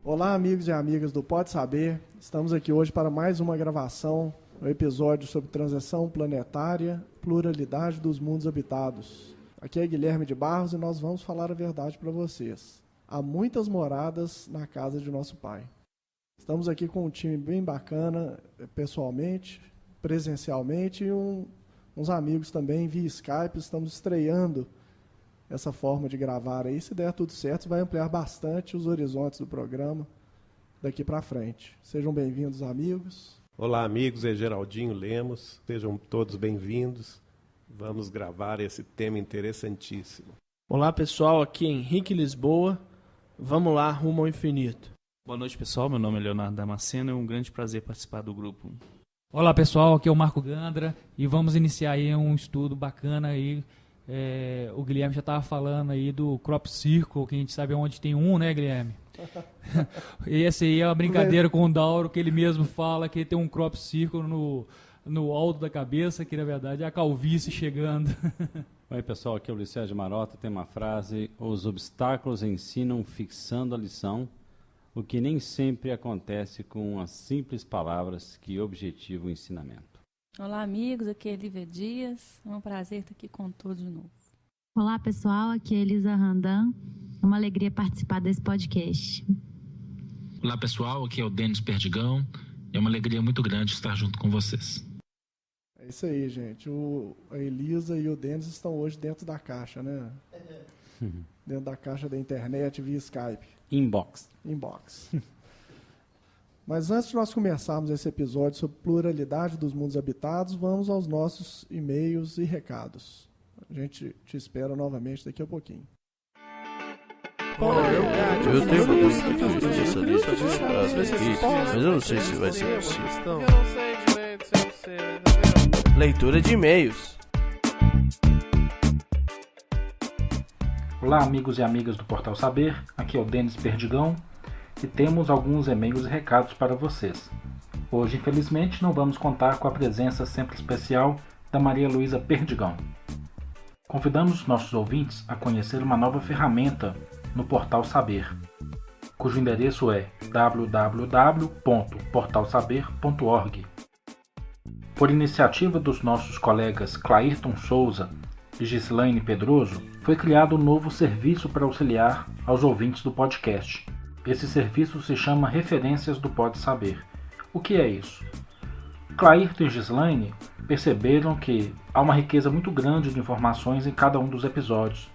Olá, amigos e amigas do Pode Saber. Estamos aqui hoje para mais uma gravação, um episódio sobre transição planetária, pluralidade dos mundos habitados. Aqui é Guilherme de Barros e nós vamos falar a verdade para vocês. Há muitas moradas na casa de nosso Pai. Estamos aqui com um time bem bacana, pessoalmente, presencialmente, e uns amigos também via Skype. Estamos estreando essa forma de gravar aí. Se der tudo certo, vai ampliar bastante os horizontes do programa daqui para frente. Sejam bem-vindos, amigos. Olá, amigos, é Geraldinho Lemos. Sejam todos bem-vindos. Vamos gravar esse tema interessantíssimo. Olá, pessoal, aqui é Henrique Lisboa. Vamos lá, rumo ao infinito. Boa noite, pessoal. Meu nome é Leonardo Damasceno. É um grande prazer participar do grupo. Olá, pessoal. Aqui é o Marco Gandra e vamos iniciar aí um estudo bacana aí. O Guilherme já estava falando aí do Crop Circle, que a gente sabe onde tem um, né, Guilherme? E esse aí é uma brincadeira com o Dauro, que ele mesmo fala que tem um Crop Circle no alto da cabeça, que na verdade é a calvície chegando. Oi, pessoal, aqui é o Ulisses de Marota. Tem uma frase: os obstáculos ensinam fixando a lição, o que nem sempre acontece com as simples palavras que objetivam o ensinamento. Olá, amigos, aqui é Lívia Dias. É um prazer estar aqui com todos de novo. Olá, pessoal, aqui é Elisa Randan. É uma alegria participar desse podcast. Olá, pessoal, aqui é o Denis Perdigão. É uma alegria muito grande estar junto com vocês. É isso aí, gente. A Elisa e o Denis estão hoje dentro da caixa, né? Dentro da caixa da internet via Skype. Inbox. Mas antes de nós começarmos esse episódio sobre pluralidade dos mundos habitados, vamos aos nossos e-mails e recados. A gente te espera novamente daqui a pouquinho. Eu tenho uma dúvida dessa lista de frases aqui, mas eu não sei se vai ser possível. Leitura de e-mails. Olá, amigos e amigas do Portal Saber. Aqui é o Denis Perdigão. E temos alguns e-mails e recados para vocês. Hoje, infelizmente, não vamos contar com a presença sempre especial da Maria Luísa Perdigão. Convidamos nossos ouvintes a conhecer uma nova ferramenta no Portal Saber, cujo endereço é www.portalsaber.org. Por iniciativa dos nossos colegas Clairton Souza e Gislaine Pedroso, foi criado um novo serviço para auxiliar aos ouvintes do podcast. Esse serviço se chama Referências do Pode Saber. O que é isso? Clairton e Gislaine perceberam que há uma riqueza muito grande de informações em cada um dos episódios,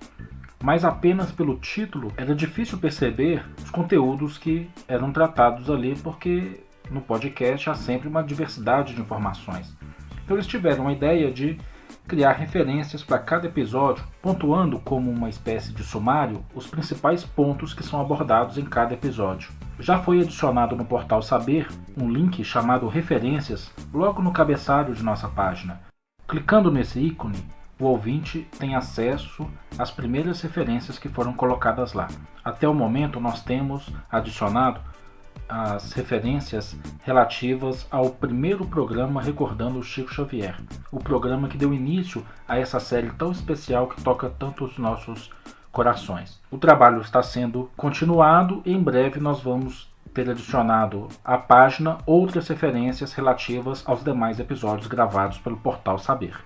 mas apenas pelo título era difícil perceber os conteúdos que eram tratados ali, porque no podcast há sempre uma diversidade de informações. Então eles tiveram a ideia de criar referências para cada episódio, pontuando como uma espécie de sumário os principais pontos que são abordados em cada episódio. Já foi adicionado no Portal Saber um link chamado Referências logo no cabeçalho de nossa página. Clicando nesse ícone, o ouvinte tem acesso às primeiras referências que foram colocadas lá. Até o momento nós temos adicionado as referências relativas ao primeiro programa Recordando o Chico Xavier, o programa que deu início a essa série tão especial que toca tanto os nossos corações. O trabalho está sendo continuado e em breve nós vamos ter adicionado à página outras referências relativas aos demais episódios gravados pelo Portal Saber.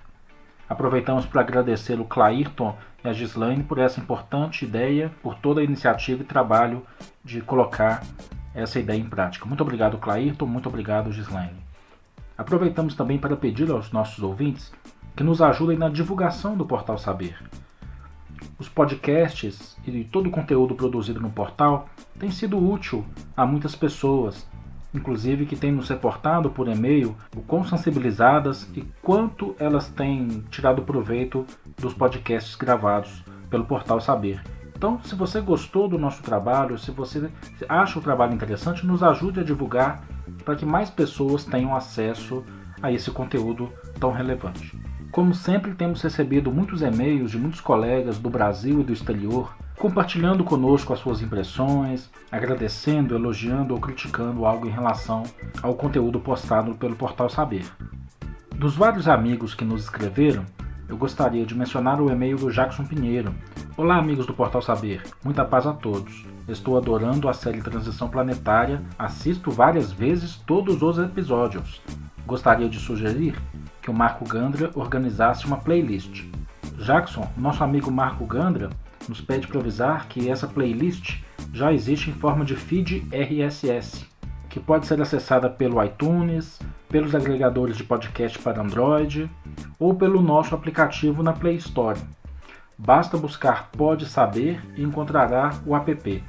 Aproveitamos para agradecer o Clairton e a Gislaine por essa importante ideia, por toda a iniciativa e trabalho de colocar essa ideia em prática. Muito obrigado, Clairton. Muito obrigado, Gislaine. Aproveitamos também para pedir aos nossos ouvintes que nos ajudem na divulgação do Portal Saber. Os podcasts e todo o conteúdo produzido no portal tem sido útil a muitas pessoas, inclusive que têm nos reportado por e-mail o quão sensibilizadas e quanto elas têm tirado proveito dos podcasts gravados pelo Portal Saber. Então, se você gostou do nosso trabalho, se você acha o trabalho interessante, nos ajude a divulgar para que mais pessoas tenham acesso a esse conteúdo tão relevante. Como sempre, temos recebido muitos e-mails de muitos colegas do Brasil e do exterior, compartilhando conosco as suas impressões, agradecendo, elogiando ou criticando algo em relação ao conteúdo postado pelo Portal Saber. Dos vários amigos que nos escreveram, eu gostaria de mencionar o e-mail do Jackson Pinheiro. Olá, amigos do Portal Saber. Muita paz a todos. Estou adorando a série Transição Planetária. Assisto várias vezes todos os episódios. Gostaria de sugerir que o Marco Gandra organizasse uma playlist. Jackson, nosso amigo Marco Gandra, nos pede para avisar que essa playlist já existe em forma de feed RSS, que pode ser acessada pelo iTunes, pelos agregadores de podcast para Android ou pelo nosso aplicativo na Play Store. Basta buscar Pode Saber e encontrará o app.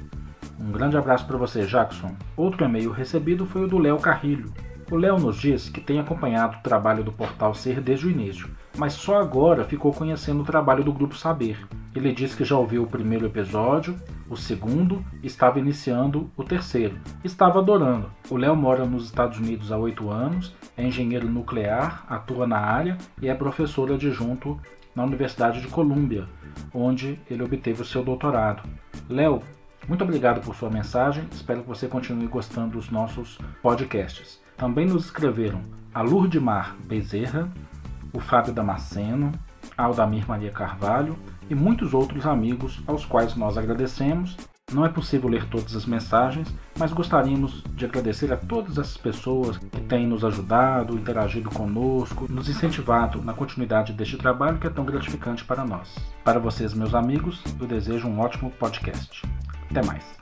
Um grande abraço para você, Jackson. Outro e-mail recebido foi o do Léo Carrilho. O Léo nos diz que tem acompanhado o trabalho do Portal Ser desde o início, mas só agora ficou conhecendo o trabalho do Grupo Saber. Ele diz que já ouviu o primeiro episódio, o segundo, e estava iniciando o terceiro. Estava adorando. O Léo mora nos Estados Unidos há 8 anos, é engenheiro nuclear, atua na área e é professor adjunto na Universidade de Colômbia, onde ele obteve o seu doutorado. Léo, muito obrigado por sua mensagem, espero que você continue gostando dos nossos podcasts. Também nos escreveram a Lurdimar Bezerra, o Fábio Damasceno, a Aldamir Maria Carvalho e muitos outros amigos aos quais nós agradecemos. Não é possível ler todas as mensagens, mas gostaríamos de agradecer a todas essas pessoas que têm nos ajudado, interagido conosco, nos incentivado na continuidade deste trabalho que é tão gratificante para nós. Para vocês, meus amigos, eu desejo um ótimo podcast. Até mais.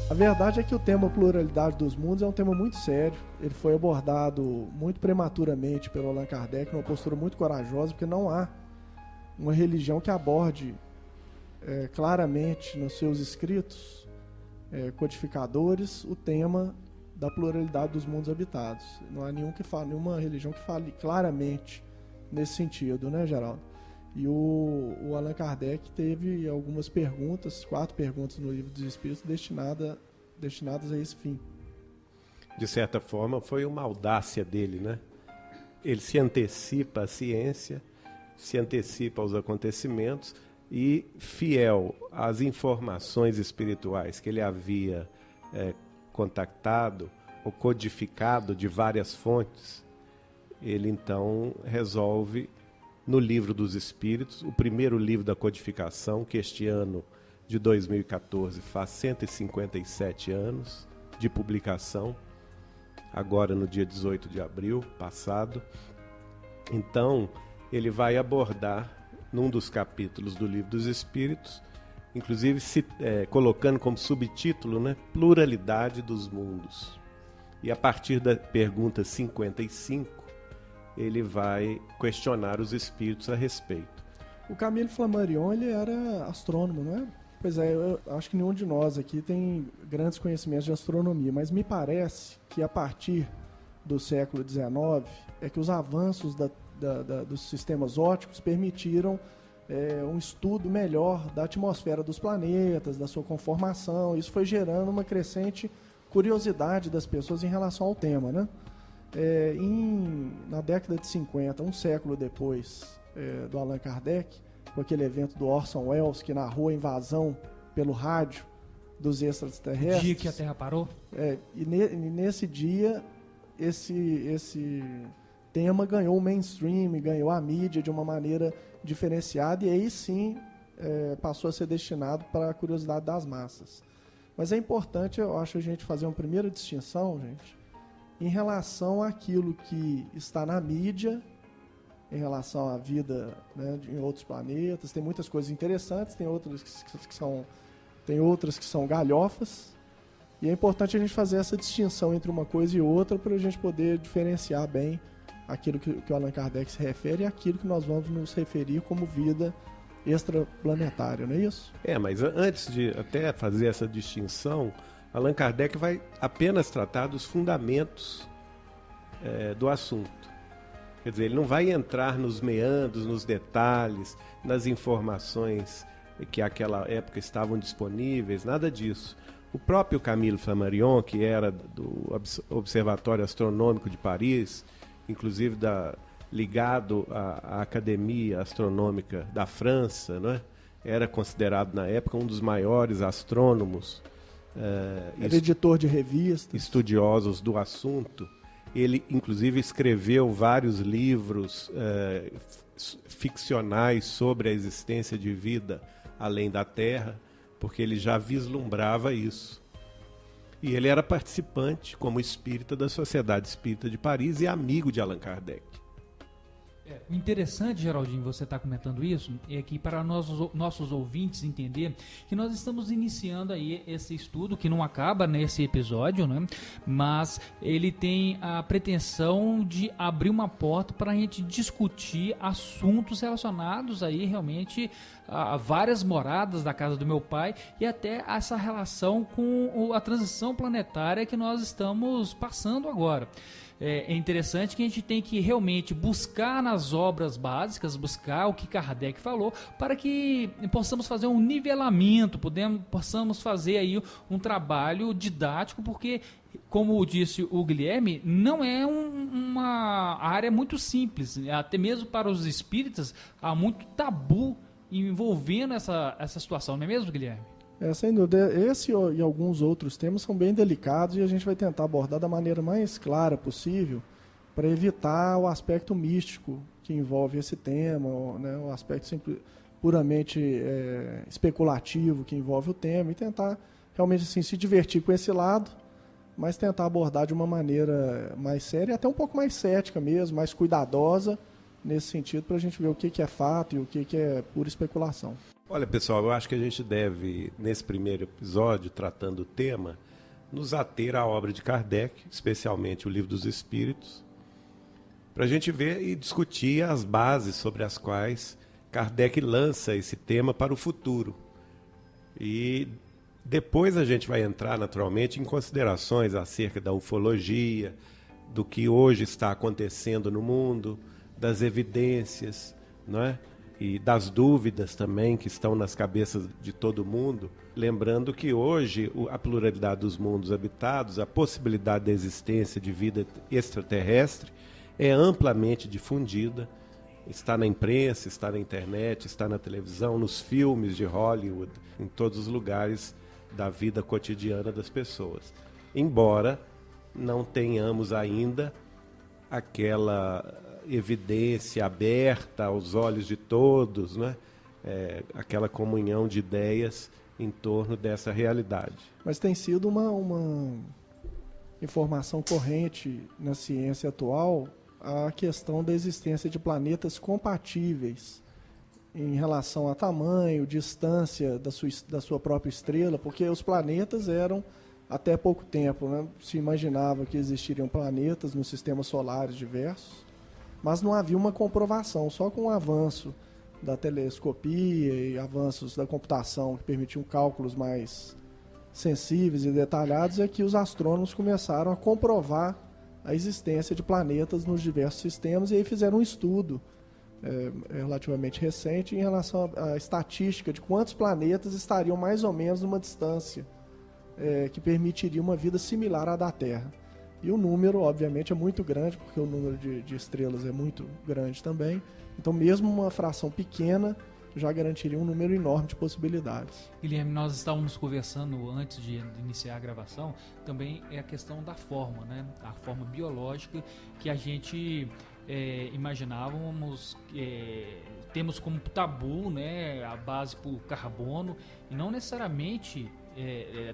A verdade é que o tema pluralidade dos mundos é um tema muito sério. Ele foi abordado muito prematuramente pelo Allan Kardec, numa postura muito corajosa, porque não há uma religião que aborde claramente nos seus escritos codificadores o tema da pluralidade dos mundos habitados. Não há nenhuma religião que fale claramente nesse sentido, né, Geraldo? E o Allan Kardec teve algumas perguntas, 4 perguntas no Livro dos Espíritos destinadas a esse fim. De certa forma, foi uma audácia dele, né? Ele se antecipa à ciência, se antecipa aos acontecimentos e, fiel às informações espirituais que ele havia contactado ou codificado de várias fontes, ele então resolve, no Livro dos Espíritos, o primeiro livro da codificação, que este ano de 2014 faz 157 anos de publicação, agora no dia 18 de abril passado. Então, ele vai abordar, num dos capítulos do Livro dos Espíritos, inclusive colocando como subtítulo, né, Pluralidade dos Mundos. E a partir da pergunta 55, ele vai questionar os espíritos a respeito. O Camille Flammarion, ele era astrônomo, não é? Pois é, eu acho que nenhum de nós aqui tem grandes conhecimentos de astronomia, mas me parece que a partir do século XIX é que os avanços dos sistemas ópticos permitiram um estudo melhor da atmosfera dos planetas, da sua conformação. Isso foi gerando uma crescente curiosidade das pessoas em relação ao tema, né? Na década de 50, um século depois do Allan Kardec, com aquele evento do Orson Welles, que narrou a invasão pelo rádio dos extraterrestres. O dia que a Terra parou? E nesse dia, esse tema ganhou o mainstream, ganhou a mídia de uma maneira diferenciada, e aí sim passou a ser destinado para a curiosidade das massas. Mas é importante, eu acho, a gente fazer uma primeira distinção, gente, em relação àquilo que está na mídia, em relação à vida, né, em outros planetas. Tem muitas coisas interessantes, tem outras que são galhofas, e é importante a gente fazer essa distinção entre uma coisa e outra para a gente poder diferenciar bem aquilo que o Allan Kardec se refere e aquilo que nós vamos nos referir como vida extraplanetária, não é isso? Mas antes de até fazer essa distinção, Allan Kardec vai apenas tratar dos fundamentos do assunto. Quer dizer, ele não vai entrar nos meandros, nos detalhes, nas informações que naquela época estavam disponíveis, nada disso. O próprio Camille Flammarion, que era do Observatório Astronômico de Paris, inclusive ligado à Academia Astronômica da França, não é? Era considerado na época um dos maiores astrônomos, era editor de revistas, estudiosos do assunto. Ele, inclusive, escreveu vários livros ficcionais sobre a existência de vida além da Terra, porque ele já vislumbrava isso. E ele era participante, como espírita, da Sociedade Espírita de Paris e amigo de Allan Kardec. O interessante, Geraldinho, você está comentando isso, é que para nossos ouvintes entender que nós estamos iniciando aí esse estudo, que não acaba nesse episódio, né? Mas ele tem a pretensão de abrir uma porta para a gente discutir assuntos relacionados aí realmente a várias moradas da casa do meu pai e até essa relação com a transição planetária que nós estamos passando agora. É interessante que a gente tem que realmente buscar nas obras básicas, buscar o que Kardec falou, para que possamos fazer um nivelamento, possamos fazer aí um trabalho didático, porque, como disse o Guilherme, não é uma área muito simples, até mesmo para os espíritas há muito tabu envolvendo essa situação, não é mesmo, Guilherme? Sem dúvida, esse e alguns outros temas são bem delicados e a gente vai tentar abordar da maneira mais clara possível para evitar o aspecto místico que envolve esse tema, né, o aspecto puramente especulativo que envolve o tema e tentar realmente assim, se divertir com esse lado, mas tentar abordar de uma maneira mais séria e até um pouco mais cética mesmo, mais cuidadosa nesse sentido, para a gente ver o que é fato e o que é pura especulação. Olha, pessoal, eu acho que a gente deve, nesse primeiro episódio, tratando o tema, nos ater à obra de Kardec, especialmente o Livro dos Espíritos, para a gente ver e discutir as bases sobre as quais Kardec lança esse tema para o futuro. E depois a gente vai entrar, naturalmente, em considerações acerca da ufologia, do que hoje está acontecendo no mundo, das evidências, não é? E das dúvidas também que estão nas cabeças de todo mundo, lembrando que hoje a pluralidade dos mundos habitados, a possibilidade da existência de vida extraterrestre é amplamente difundida, está na imprensa, está na internet, está na televisão, nos filmes de Hollywood, em todos os lugares da vida cotidiana das pessoas. Embora não tenhamos ainda aquela evidência aberta aos olhos de todos, né? Aquela comunhão de ideias em torno dessa realidade. Mas tem sido uma informação corrente na ciência atual a questão da existência de planetas compatíveis em relação a tamanho, distância da sua própria estrela, porque os planetas eram, até pouco tempo, né, se imaginava que existiriam planetas nos sistemas solares diversos, mas não havia uma comprovação. Só com o avanço da telescopia e avanços da computação que permitiam cálculos mais sensíveis e detalhados é que os astrônomos começaram a comprovar a existência de planetas nos diversos sistemas, e aí fizeram um estudo relativamente recente em relação à estatística de quantos planetas estariam mais ou menos numa distância que permitiria uma vida similar à da Terra. E o número, obviamente, é muito grande, porque o número de estrelas é muito grande também. Então, mesmo uma fração pequena já garantiria um número enorme de possibilidades. Guilherme, nós estávamos conversando antes de iniciar a gravação, também é a questão da forma, né? A forma biológica que a gente imaginávamos, temos como tabu, né? A base por carbono, e não necessariamente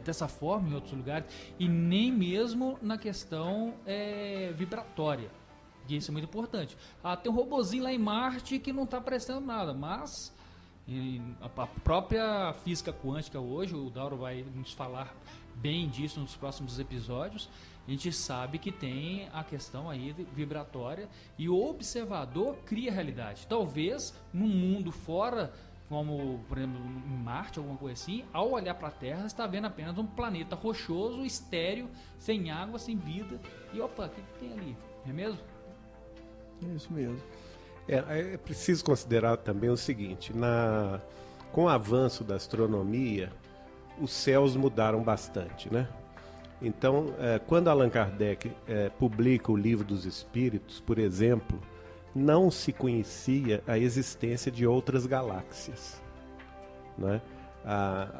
dessa forma em outros lugares, e nem mesmo na questão vibratória, e isso é muito importante. Tem um robozinho lá em Marte que não está prestando nada, mas a própria física quântica hoje, o Dauro vai nos falar bem disso nos próximos episódios, a gente sabe que tem a questão aí vibratória, e o observador cria a realidade. Talvez num mundo fora, como, por exemplo, em Marte, alguma coisa assim, ao olhar para a Terra, está vendo apenas um planeta rochoso, estéril, sem água, sem vida. E opa, o que tem ali? Não é mesmo? É isso mesmo. É preciso considerar também o seguinte, com o avanço da astronomia, os céus mudaram bastante, né? Então, quando Allan Kardec publica o Livro dos Espíritos, por exemplo, não se conhecia a existência de outras galáxias, né?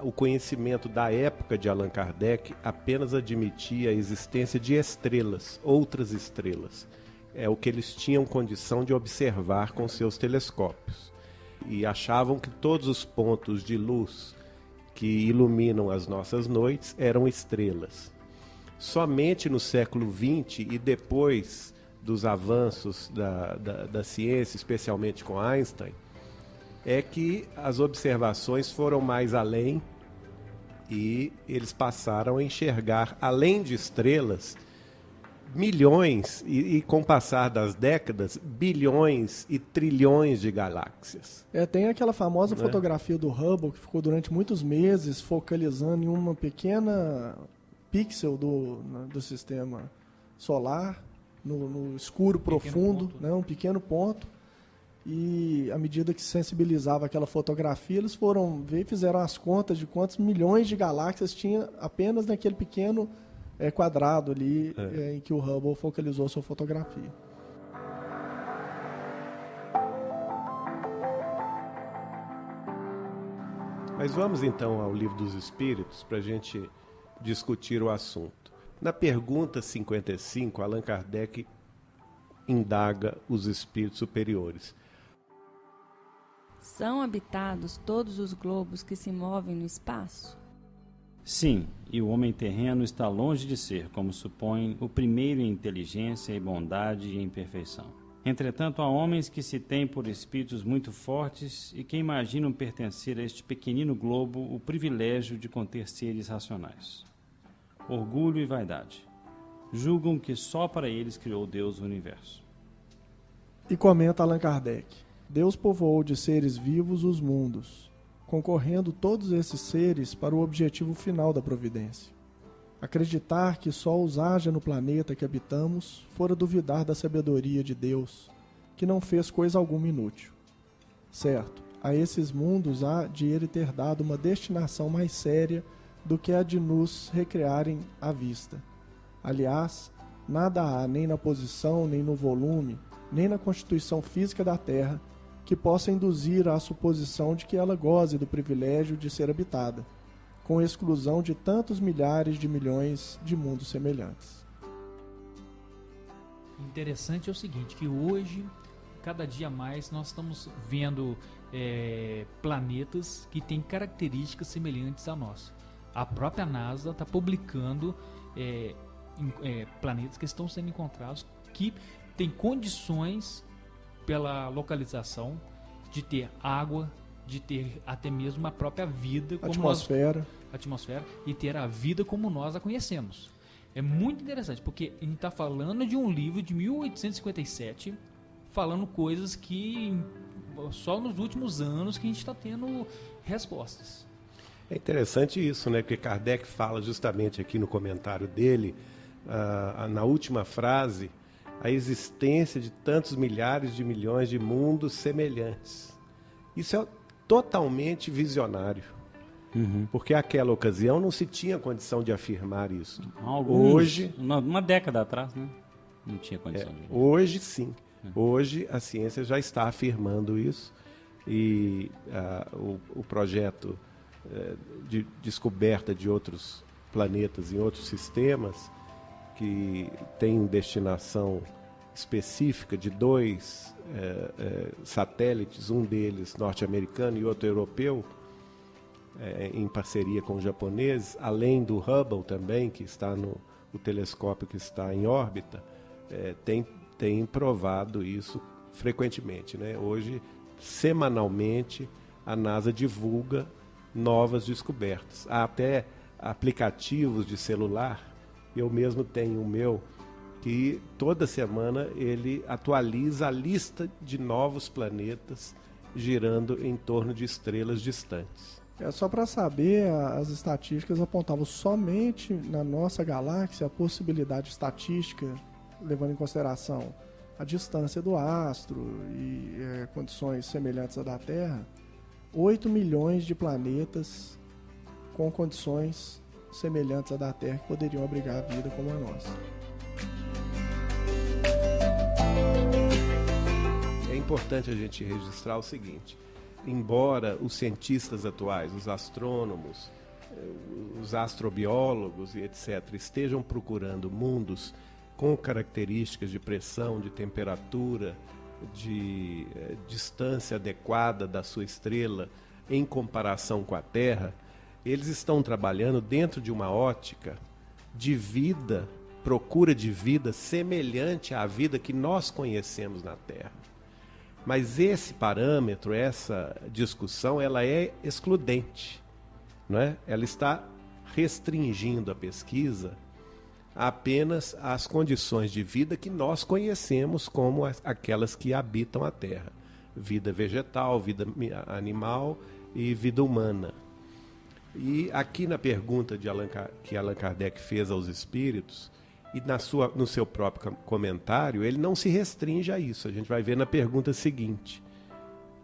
O conhecimento da época de Allan Kardec apenas admitia a existência de estrelas, outras estrelas. É o que eles tinham condição de observar com seus telescópios. E achavam que todos os pontos de luz que iluminam as nossas noites eram estrelas. Somente no século XX e depois dos avanços da ciência, especialmente com Einstein, é que as observações foram mais além e eles passaram a enxergar, além de estrelas, milhões e com o passar das décadas, bilhões e trilhões de galáxias. Tem aquela famosa fotografia do Hubble que ficou durante muitos meses focalizando em uma pequena pixel do sistema solar, no escuro profundo, né, um pequeno ponto. E à medida que se sensibilizava aquela fotografia, eles foram ver e fizeram as contas de quantos milhões de galáxias tinha apenas naquele pequeno quadrado ali em que o Hubble focalizou sua fotografia. Mas vamos então ao Livro dos Espíritos para a gente discutir o assunto. Na pergunta 55, Allan Kardec indaga os espíritos superiores. São habitados todos os globos que se movem no espaço? Sim, e o homem terreno está longe de ser, como supõe, o primeiro em inteligência e bondade e em perfeição. Entretanto, há homens que se têm por espíritos muito fortes e que imaginam pertencer a este pequenino globo o privilégio de conter seres racionais. Orgulho e vaidade. Julgam que só para eles criou Deus o universo. E comenta Allan Kardec: Deus povoou de seres vivos os mundos, concorrendo todos esses seres para o objetivo final da providência. Acreditar que só os haja no planeta que habitamos fora duvidar da sabedoria de Deus, que não fez coisa alguma inútil. Certo, a esses mundos há de ele ter dado uma destinação mais séria do que a de nos recriarem à vista. Aliás, nada há nem na posição, nem no volume, nem na constituição física da Terra que possa induzir à suposição de que ela goze do privilégio de ser habitada, com exclusão de tantos milhares de milhões de mundos semelhantes. Interessante é o seguinte, que hoje, cada dia mais, nós estamos vendo planetas que têm características semelhantes à nossa. A própria NASA está publicando planetas que estão sendo encontrados que têm condições, pela localização, de ter água, de ter até mesmo a própria vida, como atmosfera, e ter a vida como nós a conhecemos. É muito interessante, porque a gente está falando de um livro de 1857, falando coisas que só nos últimos anos que a gente está tendo respostas. É interessante isso, né? Porque Kardec fala justamente aqui no comentário dele, na última frase, a existência de tantos milhares de milhões de mundos semelhantes. Isso é totalmente visionário. Porque naquela ocasião não se tinha condição de afirmar isso. Hoje, uma década atrás, né? Não tinha condição. Hoje sim. Hoje a ciência já está afirmando isso e o projeto de descoberta de outros planetas em outros sistemas que tem destinação específica de 2 satélites, um deles norte-americano e outro europeu, em parceria com os japoneses, além do Hubble também, que está o telescópio que está em órbita, tem provado isso frequentemente, né? Hoje, semanalmente, a NASA divulga novas descobertas. Há até aplicativos de celular, eu mesmo tenho o meu, que toda semana ele atualiza a lista de novos planetas girando em torno de estrelas distantes. Só para saber, as estatísticas apontavam somente na nossa galáxia a possibilidade estatística, levando em consideração a distância do astro e condições semelhantes à da Terra, 8 milhões de planetas com condições semelhantes à da Terra que poderiam abrigar a vida como a nossa. É importante a gente registrar o seguinte: embora os cientistas atuais, os astrônomos, os astrobiólogos e etc., estejam procurando mundos com características de pressão, de temperatura, de distância adequada da sua estrela em comparação com a Terra, eles estão trabalhando dentro de uma ótica de vida, procura de vida semelhante à vida que nós conhecemos na Terra. Mas esse parâmetro, essa discussão, ela é excludente, não é? Ela está restringindo a pesquisa apenas às condições de vida que nós conhecemos como aquelas que habitam a Terra. Vida vegetal, vida animal e vida humana. E aqui na pergunta que Allan Kardec fez aos espíritos, e no seu próprio comentário, ele não se restringe a isso. A gente vai ver na pergunta seguinte,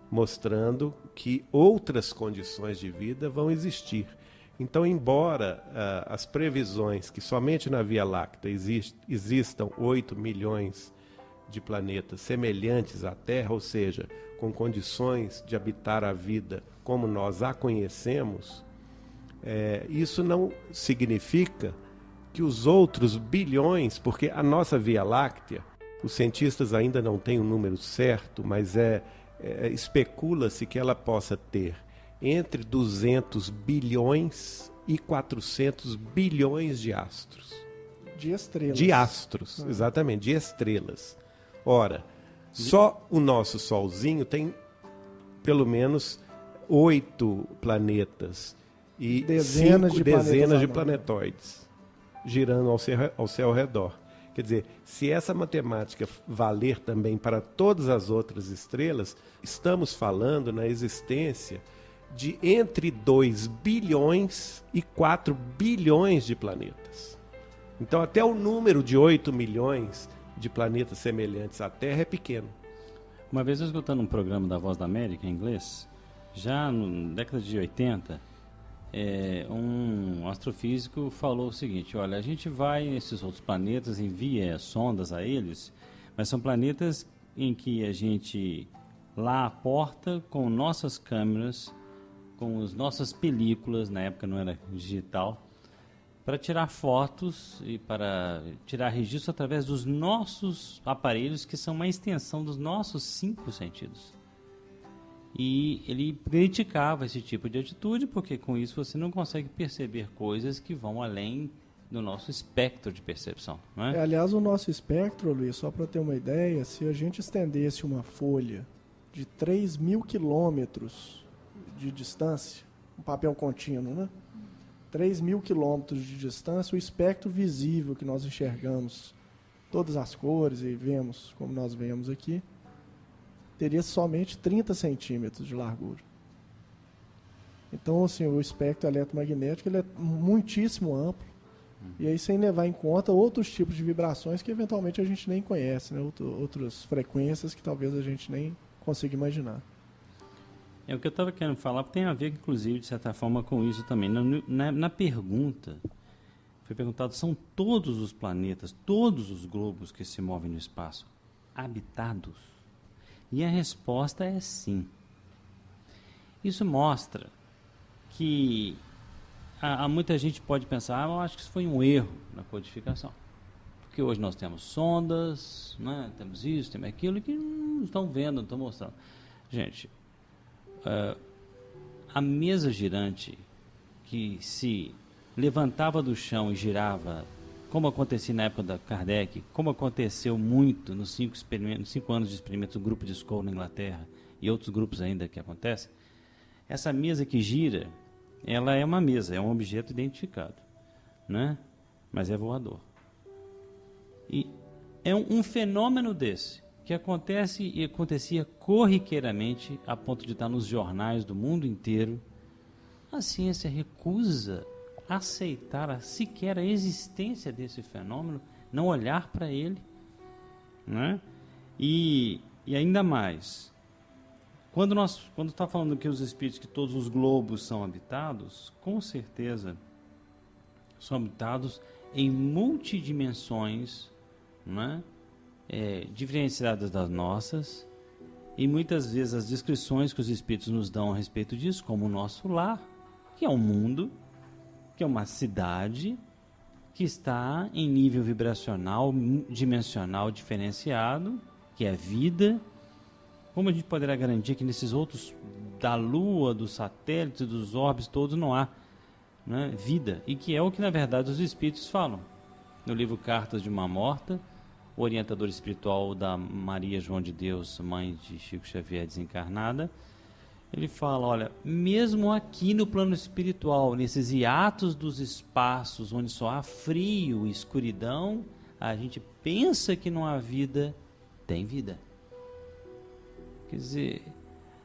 mostrando que outras condições de vida vão existir. Então, embora as previsões que somente na Via Láctea existam 8 milhões de planetas semelhantes à Terra, ou seja, com condições de habitar a vida como nós a conhecemos, isso não significa que os outros bilhões, porque a nossa Via Láctea, os cientistas ainda não têm o número certo, mas especula-se que ela possa ter entre 200 bilhões e 400 bilhões de astros. De estrelas. De astros, exatamente, de estrelas. Ora, só o nosso Solzinho tem pelo menos 8 planetas e dezenas de planetóides girando ao céu ao redor. Quer dizer, se essa matemática valer também para todas as outras estrelas, estamos falando na existência de entre 2 bilhões e 4 bilhões de planetas. Então, até o número de 8 milhões de planetas semelhantes à Terra é pequeno. Uma vez eu escutando um programa da Voz da América em inglês, já na década de 80, um astrofísico falou o seguinte: olha, a gente vai nesses outros planetas, envia sondas a eles, mas são planetas em que a gente lá aporta com nossas câmeras, com as nossas películas, na época não era digital, para tirar fotos e para tirar registro através dos nossos aparelhos, que são uma extensão dos nossos 5 sentidos. E ele criticava esse tipo de atitude, porque com isso você não consegue perceber coisas que vão além do nosso espectro de percepção, não é? Aliás, o nosso espectro, Luiz, só para ter uma ideia, se a gente estendesse uma folha de 3.000 quilômetros de distância, um papel contínuo, né? 3.000 quilômetros de distância, o espectro visível que nós enxergamos, todas as cores e vemos como nós vemos aqui, teria somente 30 centímetros de largura. Então, assim, o espectro eletromagnético ele é muitíssimo amplo, e aí sem levar em conta outros tipos de vibrações que eventualmente a gente nem conhece, né? Outras frequências que talvez a gente nem consiga imaginar. O que eu estava querendo falar tem a ver, inclusive, de certa forma, com isso também. Na pergunta, foi perguntado, são todos os planetas, todos os globos que se movem no espaço habitados? E a resposta é sim. Isso mostra que muita gente pode pensar, eu acho que isso foi um erro na codificação. Porque hoje nós temos sondas, né, temos isso, temos aquilo, que não estão vendo, não estão mostrando. Gente, a mesa girante que se levantava do chão e girava, como acontecia na época da Kardec, como aconteceu muito nos 5 anos de experimentos do grupo de Scott na Inglaterra e outros grupos ainda que acontecem, essa mesa que gira, ela é uma mesa, é um objeto identificado, né? Mas é voador. E é um fenômeno desse que acontece e acontecia corriqueiramente a ponto de estar nos jornais do mundo inteiro. A ciência recusa aceitar sequer a existência desse fenômeno, não olhar para ele, né? E ainda mais, quando está falando que os espíritos, que todos os globos são habitados, com certeza são habitados em multidimensões, não é? Diferenciadas das nossas, e muitas vezes as descrições que os espíritos nos dão a respeito disso, como o nosso lar, que é um mundo, que é uma cidade, que está em nível vibracional, dimensional diferenciado, que é a vida. Como a gente poderá garantir que nesses outros, da Lua, dos satélites, dos orbes todos, não há, né, vida? E que é o que, na verdade, os espíritos falam. No livro Cartas de uma Morta, o orientador espiritual da Maria João de Deus, mãe de Chico Xavier desencarnada, ele fala, olha, mesmo aqui no plano espiritual, nesses hiatos dos espaços onde só há frio e escuridão, a gente pensa que não há vida, tem vida. Quer dizer,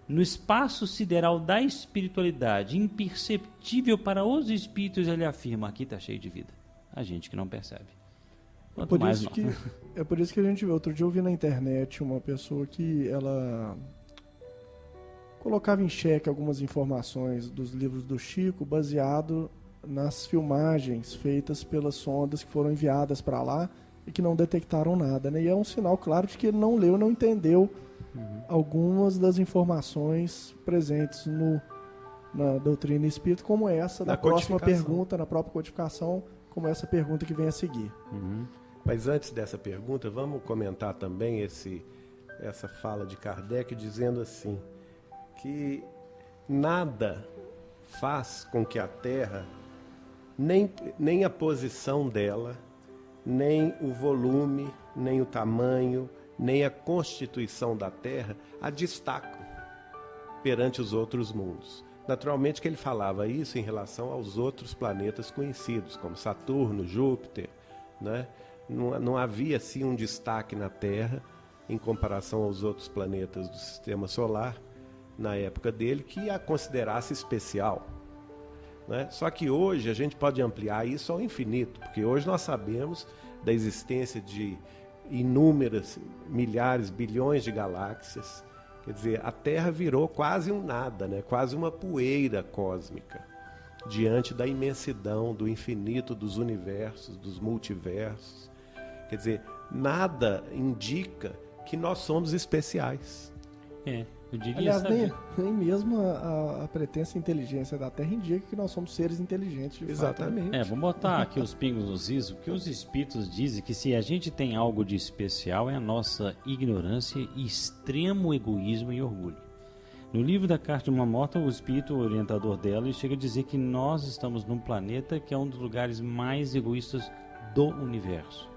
no espaço sideral da espiritualidade, imperceptível para os espíritos, ele afirma, aqui está cheio de vida. A gente que não percebe. É por isso que a gente vê. Outro dia eu vi na internet uma pessoa que ela colocava em xeque algumas informações dos livros do Chico baseado nas filmagens feitas pelas sondas que foram enviadas para lá e que não detectaram nada, né? E é um sinal claro de que ele não leu, não entendeu algumas das informações presentes na doutrina espírita, como essa da próxima pergunta, na própria codificação, como essa pergunta que vem a seguir. Mas antes dessa pergunta, vamos comentar também essa fala de Kardec, dizendo assim, que nada faz com que a Terra, nem a posição dela, nem o volume, nem o tamanho, nem a constituição da Terra a destacam perante os outros mundos. Naturalmente que ele falava isso em relação aos outros planetas conhecidos, como Saturno, Júpiter, né? Não havia assim um destaque na Terra em comparação aos outros planetas do Sistema Solar, na época dele, que a considerasse especial, né? Só que hoje a gente pode ampliar isso ao infinito, porque hoje nós sabemos da existência de inúmeras, milhares, bilhões de galáxias. Quer dizer, a Terra virou quase um nada, né? Quase uma poeira cósmica, diante da imensidão, do infinito, dos universos, dos multiversos. Quer dizer, nada indica que nós somos especiais. Eu diria, aliás, nem mesmo a pretensa inteligência da Terra indica que nós somos seres inteligentes. Exatamente. Fato. Vamos botar aqui os pingos nos is, porque os espíritos dizem que se a gente tem algo de especial é a nossa ignorância, extremo egoísmo e orgulho. No livro da Carta de uma Morta, o espírito orientador dela chega a dizer que nós estamos num planeta que é um dos lugares mais egoístas do universo.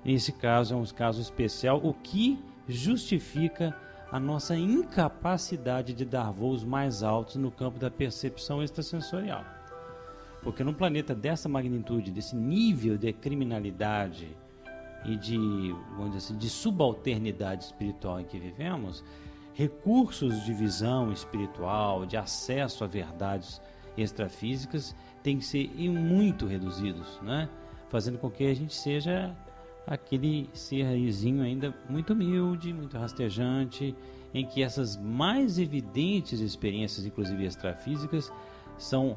Nesse caso, é um caso especial, o que justifica a nossa incapacidade de dar voos mais altos no campo da percepção extrasensorial. Porque num planeta dessa magnitude, desse nível de criminalidade e vamos dizer assim, de subalternidade espiritual em que vivemos, recursos de visão espiritual, de acesso a verdades extrafísicas, têm que ser muito reduzidos, né? Fazendo com que a gente seja aquele serzinho ainda muito humilde, muito rastejante, em que essas mais evidentes experiências, inclusive extrafísicas, são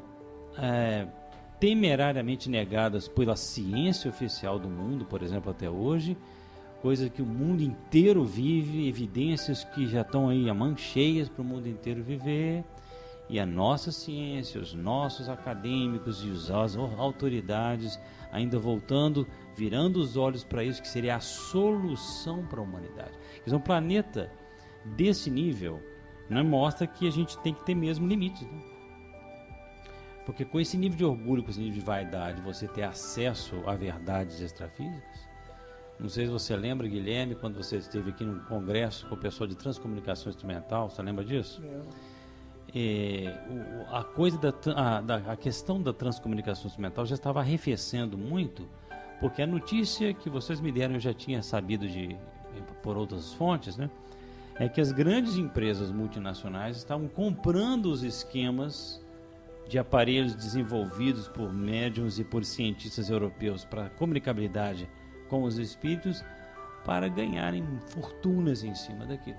temerariamente negadas pela ciência oficial do mundo, por exemplo, até hoje, coisa que o mundo inteiro vive, evidências que já estão aí a mãos cheias para o mundo inteiro viver, e a nossa ciência, os nossos acadêmicos e as autoridades ainda virando os olhos para isso, que seria a solução para a humanidade. Quer dizer, um planeta desse nível, né, mostra que a gente tem que ter mesmo limites, né? Porque com esse nível de orgulho, com esse nível de vaidade, você ter acesso a verdades extrafísicas, não sei se você lembra, Guilherme, quando você esteve aqui no congresso com o pessoal de transcomunicação instrumental, você lembra disso? A questão da transcomunicação instrumental já estava arrefecendo muito, porque a notícia que vocês me deram, eu já tinha sabido por outras fontes, né? É que as grandes empresas multinacionais estavam comprando os esquemas de aparelhos desenvolvidos por médiuns e por cientistas europeus para comunicabilidade com os espíritos para ganharem fortunas em cima daquilo.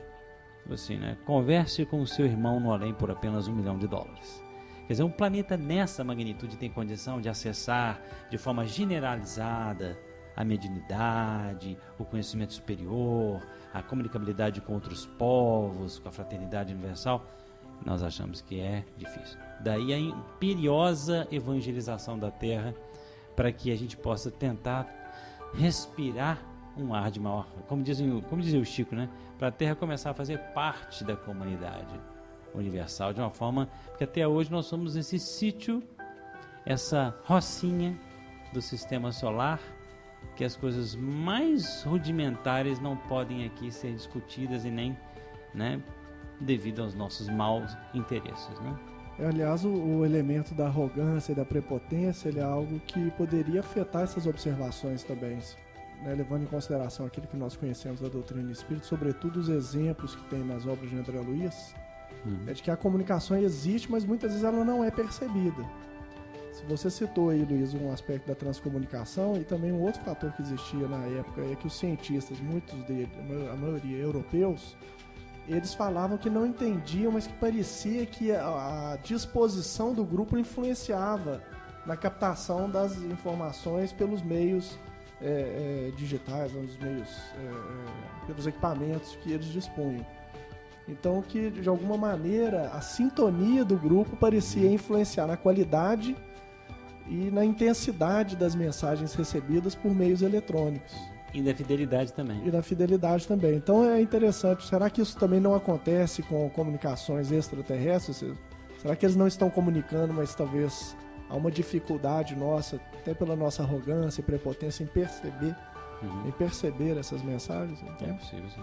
Assim, né? Converse com o seu irmão no além por apenas $1 milhão. Quer dizer, um planeta nessa magnitude tem condição de acessar de forma generalizada a mediunidade, o conhecimento superior, a comunicabilidade com outros povos, com a fraternidade universal? Nós achamos que é difícil. Daí a imperiosa evangelização da Terra, para que a gente possa tentar respirar um ar de maior, como dizia o Chico, né? Para a Terra começar a fazer parte da comunidade universal de uma forma, porque até hoje nós somos esse sítio, essa rocinha do sistema solar, que as coisas mais rudimentares não podem aqui ser discutidas e nem, né, devido aos nossos maus interesses, né? Aliás, o elemento da arrogância e da prepotência, ele é algo que poderia afetar essas observações também, né, levando em consideração aquilo que nós conhecemos da doutrina espírita, sobretudo os exemplos que tem nas obras de André Luiz, é de que a comunicação existe, mas muitas vezes ela não é percebida. Se você citou aí, Luiz, um aspecto da transcomunicação, e também um outro fator que existia na época é que os cientistas, muitos deles, a maioria europeus, eles falavam que não entendiam, mas que parecia que a disposição do grupo influenciava na captação das informações pelos meios digitais, nos meios, pelos equipamentos que eles dispunham. Então, que de alguma maneira a sintonia do grupo parecia influenciar na qualidade e na intensidade das mensagens recebidas por meios eletrônicos. E da fidelidade também. E da fidelidade também. Então é interessante. Será que isso também não acontece com comunicações extraterrestres? Será que eles não estão comunicando, mas talvez há uma dificuldade nossa, até pela nossa arrogância e prepotência, em perceber essas mensagens? Então, é possível, sim.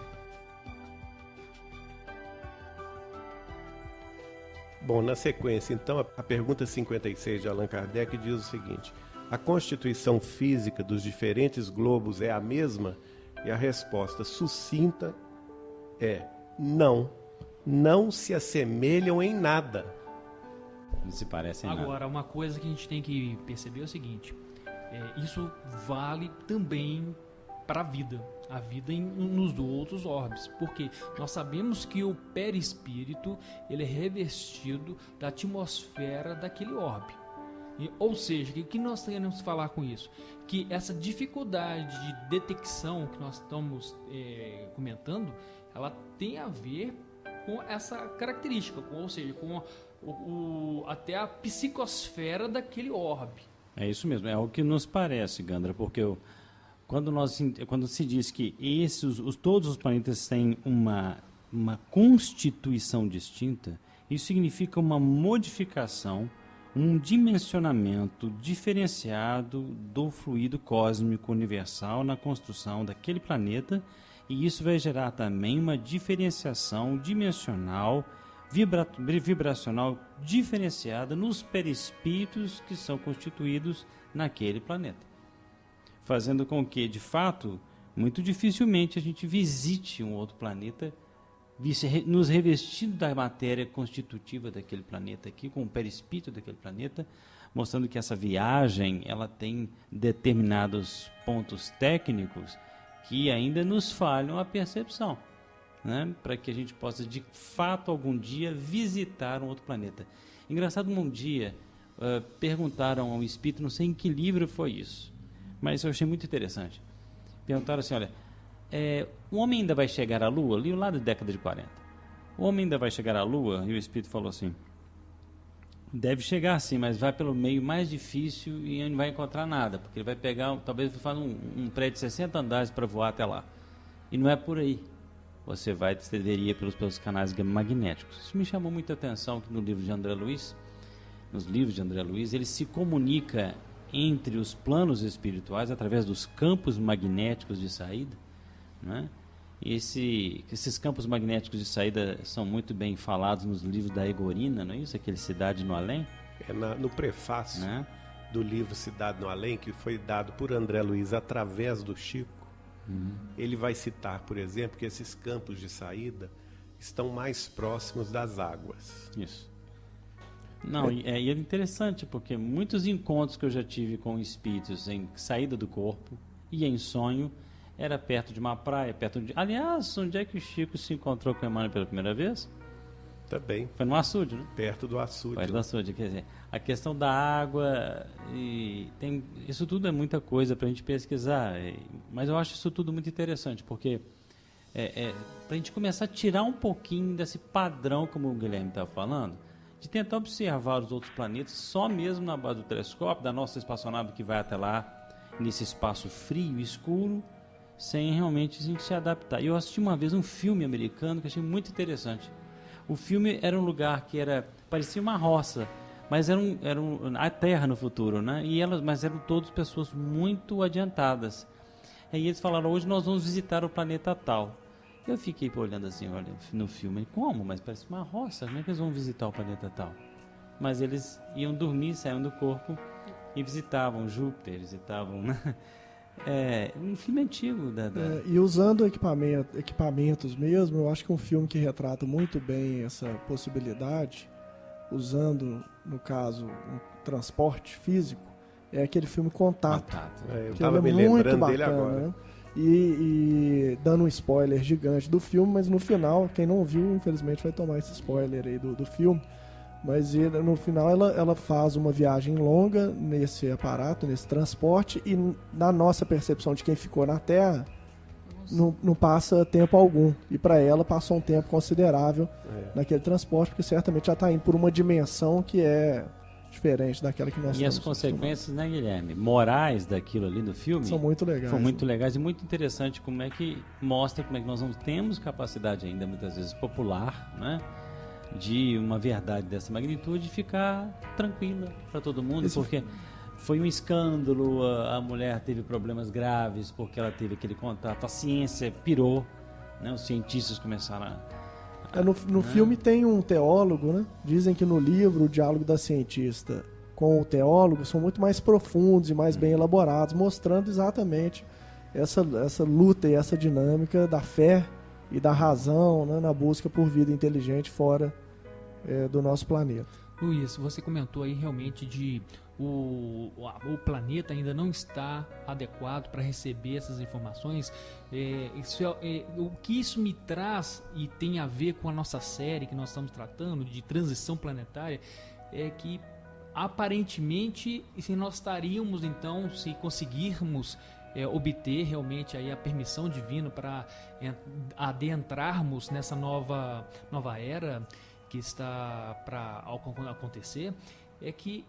Bom, na sequência, então, a pergunta 56 de Allan Kardec diz o seguinte: a constituição física dos diferentes globos é a mesma? E a resposta sucinta é não. Não se assemelham em nada. Não se parecem em nada. Agora, uma coisa que a gente tem que perceber é o seguinte: isso vale também para a vida nos outros orbes, porque nós sabemos que o perispírito ele é revestido da atmosfera daquele orbe. Ou seja, o que nós queremos falar com isso? Que essa dificuldade de detecção que nós estamos comentando, ela tem a ver com essa característica, ou seja, com até a psicosfera daquele orbe. É isso mesmo, é o que nos parece, Gandra, porque quando se diz que todos os planetas têm uma constituição distinta, isso significa uma modificação, um dimensionamento diferenciado do fluido cósmico universal na construção daquele planeta, e isso vai gerar também uma diferenciação dimensional, vibracional diferenciada nos perispíritos que são constituídos naquele planeta, fazendo com que, de fato, muito dificilmente a gente visite um outro planeta nos revestindo da matéria constitutiva daquele planeta aqui, com o perispírito daquele planeta, mostrando que essa viagem ela tem determinados pontos técnicos que ainda nos falham a percepção, né? Para que a gente possa, de fato, algum dia visitar um outro planeta. Engraçado, um dia perguntaram ao espírito, não sei em que livro foi isso, mas eu achei muito interessante. Perguntaram assim, olha, o homem ainda vai chegar à Lua? Ali lá da década de 40. O homem ainda vai chegar à Lua? E o espírito falou assim, deve chegar sim, mas vai pelo meio mais difícil e não vai encontrar nada, porque ele vai pegar, talvez faça um prédio de 60 andares para voar até lá. E não é por aí. Você deveria pelos canais magnéticos. Isso me chamou muita atenção que nos livros de André Luiz, ele se comunica entre os planos espirituais através dos campos magnéticos de saída, né? Esses campos magnéticos de saída são muito bem falados nos livros da Egorina, não é isso? Aquele Cidade no Além? No prefácio, né, do livro Cidade no Além, que foi dado por André Luiz através do Chico, ele vai citar, por exemplo, que esses campos de saída estão mais próximos das águas. Isso. Não, e é interessante, porque muitos encontros que eu já tive com espíritos em saída do corpo e em sonho, era perto de uma praia, Aliás, onde é que o Chico se encontrou com o Emmanuel pela primeira vez? Também. Foi no açude, né? Perto do açude. Perto do açude, quer dizer, a questão da água, isso tudo é muita coisa para a gente pesquisar, mas eu acho isso tudo muito interessante, porque para a gente começar a tirar um pouquinho desse padrão, como o Guilherme estava falando, de tentar observar os outros planetas só mesmo na base do telescópio, da nossa espaçonave que vai até lá, nesse espaço frio, escuro, sem realmente a gente se adaptar. Eu assisti uma vez um filme americano que achei muito interessante. O filme era um lugar que parecia uma roça, mas era a Terra no futuro, né? Mas eram todas pessoas muito adiantadas. Aí eles falaram, hoje nós vamos visitar o planeta tal. Eu fiquei olhando assim, olha, no filme, como? Mas parece uma roça, como é que eles vão visitar o planeta tal? Mas eles iam dormir, saíam do corpo e visitavam Júpiter, visitavam, né? Um filme antigo. E usando equipamentos mesmo, eu acho que um filme que retrata muito bem essa possibilidade, usando, no caso, um transporte físico, é aquele filme Contato. Eu estava me lembrando dele agora. Né? E dando um spoiler gigante do filme, mas no final, quem não viu, infelizmente vai tomar esse spoiler aí do filme. Mas no final ela faz uma viagem longa nesse aparato, nesse transporte, e na nossa percepção de quem ficou na Terra, não passa tempo algum. E para ela passou um tempo considerável naquele transporte, porque certamente já está indo por uma dimensão que é diferente daquela que nós estamos. E as consequências, né, Guilherme, morais daquilo ali do filme são muito legais. São muito legais e muito interessante como é que mostra como é que nós não temos capacidade ainda, muitas vezes popular, né, de uma verdade dessa magnitude ficar tranquila para todo mundo, porque foi um escândalo, a mulher teve problemas graves porque ela teve aquele contato, a ciência pirou, né, os cientistas começaram no filme tem um teólogo, né? Dizem que no livro o diálogo da cientista com o teólogo são muito mais profundos e mais bem elaborados, mostrando exatamente essa luta e essa dinâmica da fé e da razão, né, na busca por vida inteligente fora do nosso planeta. Luiz, você comentou aí realmente de o planeta ainda não está adequado para receber essas informações. O que isso me traz e tem a ver com a nossa série que nós estamos tratando de transição planetária é que aparentemente se nós estaríamos então, se conseguirmos obter realmente aí a permissão divina para adentrarmos nessa nova era que está para acontecer, é que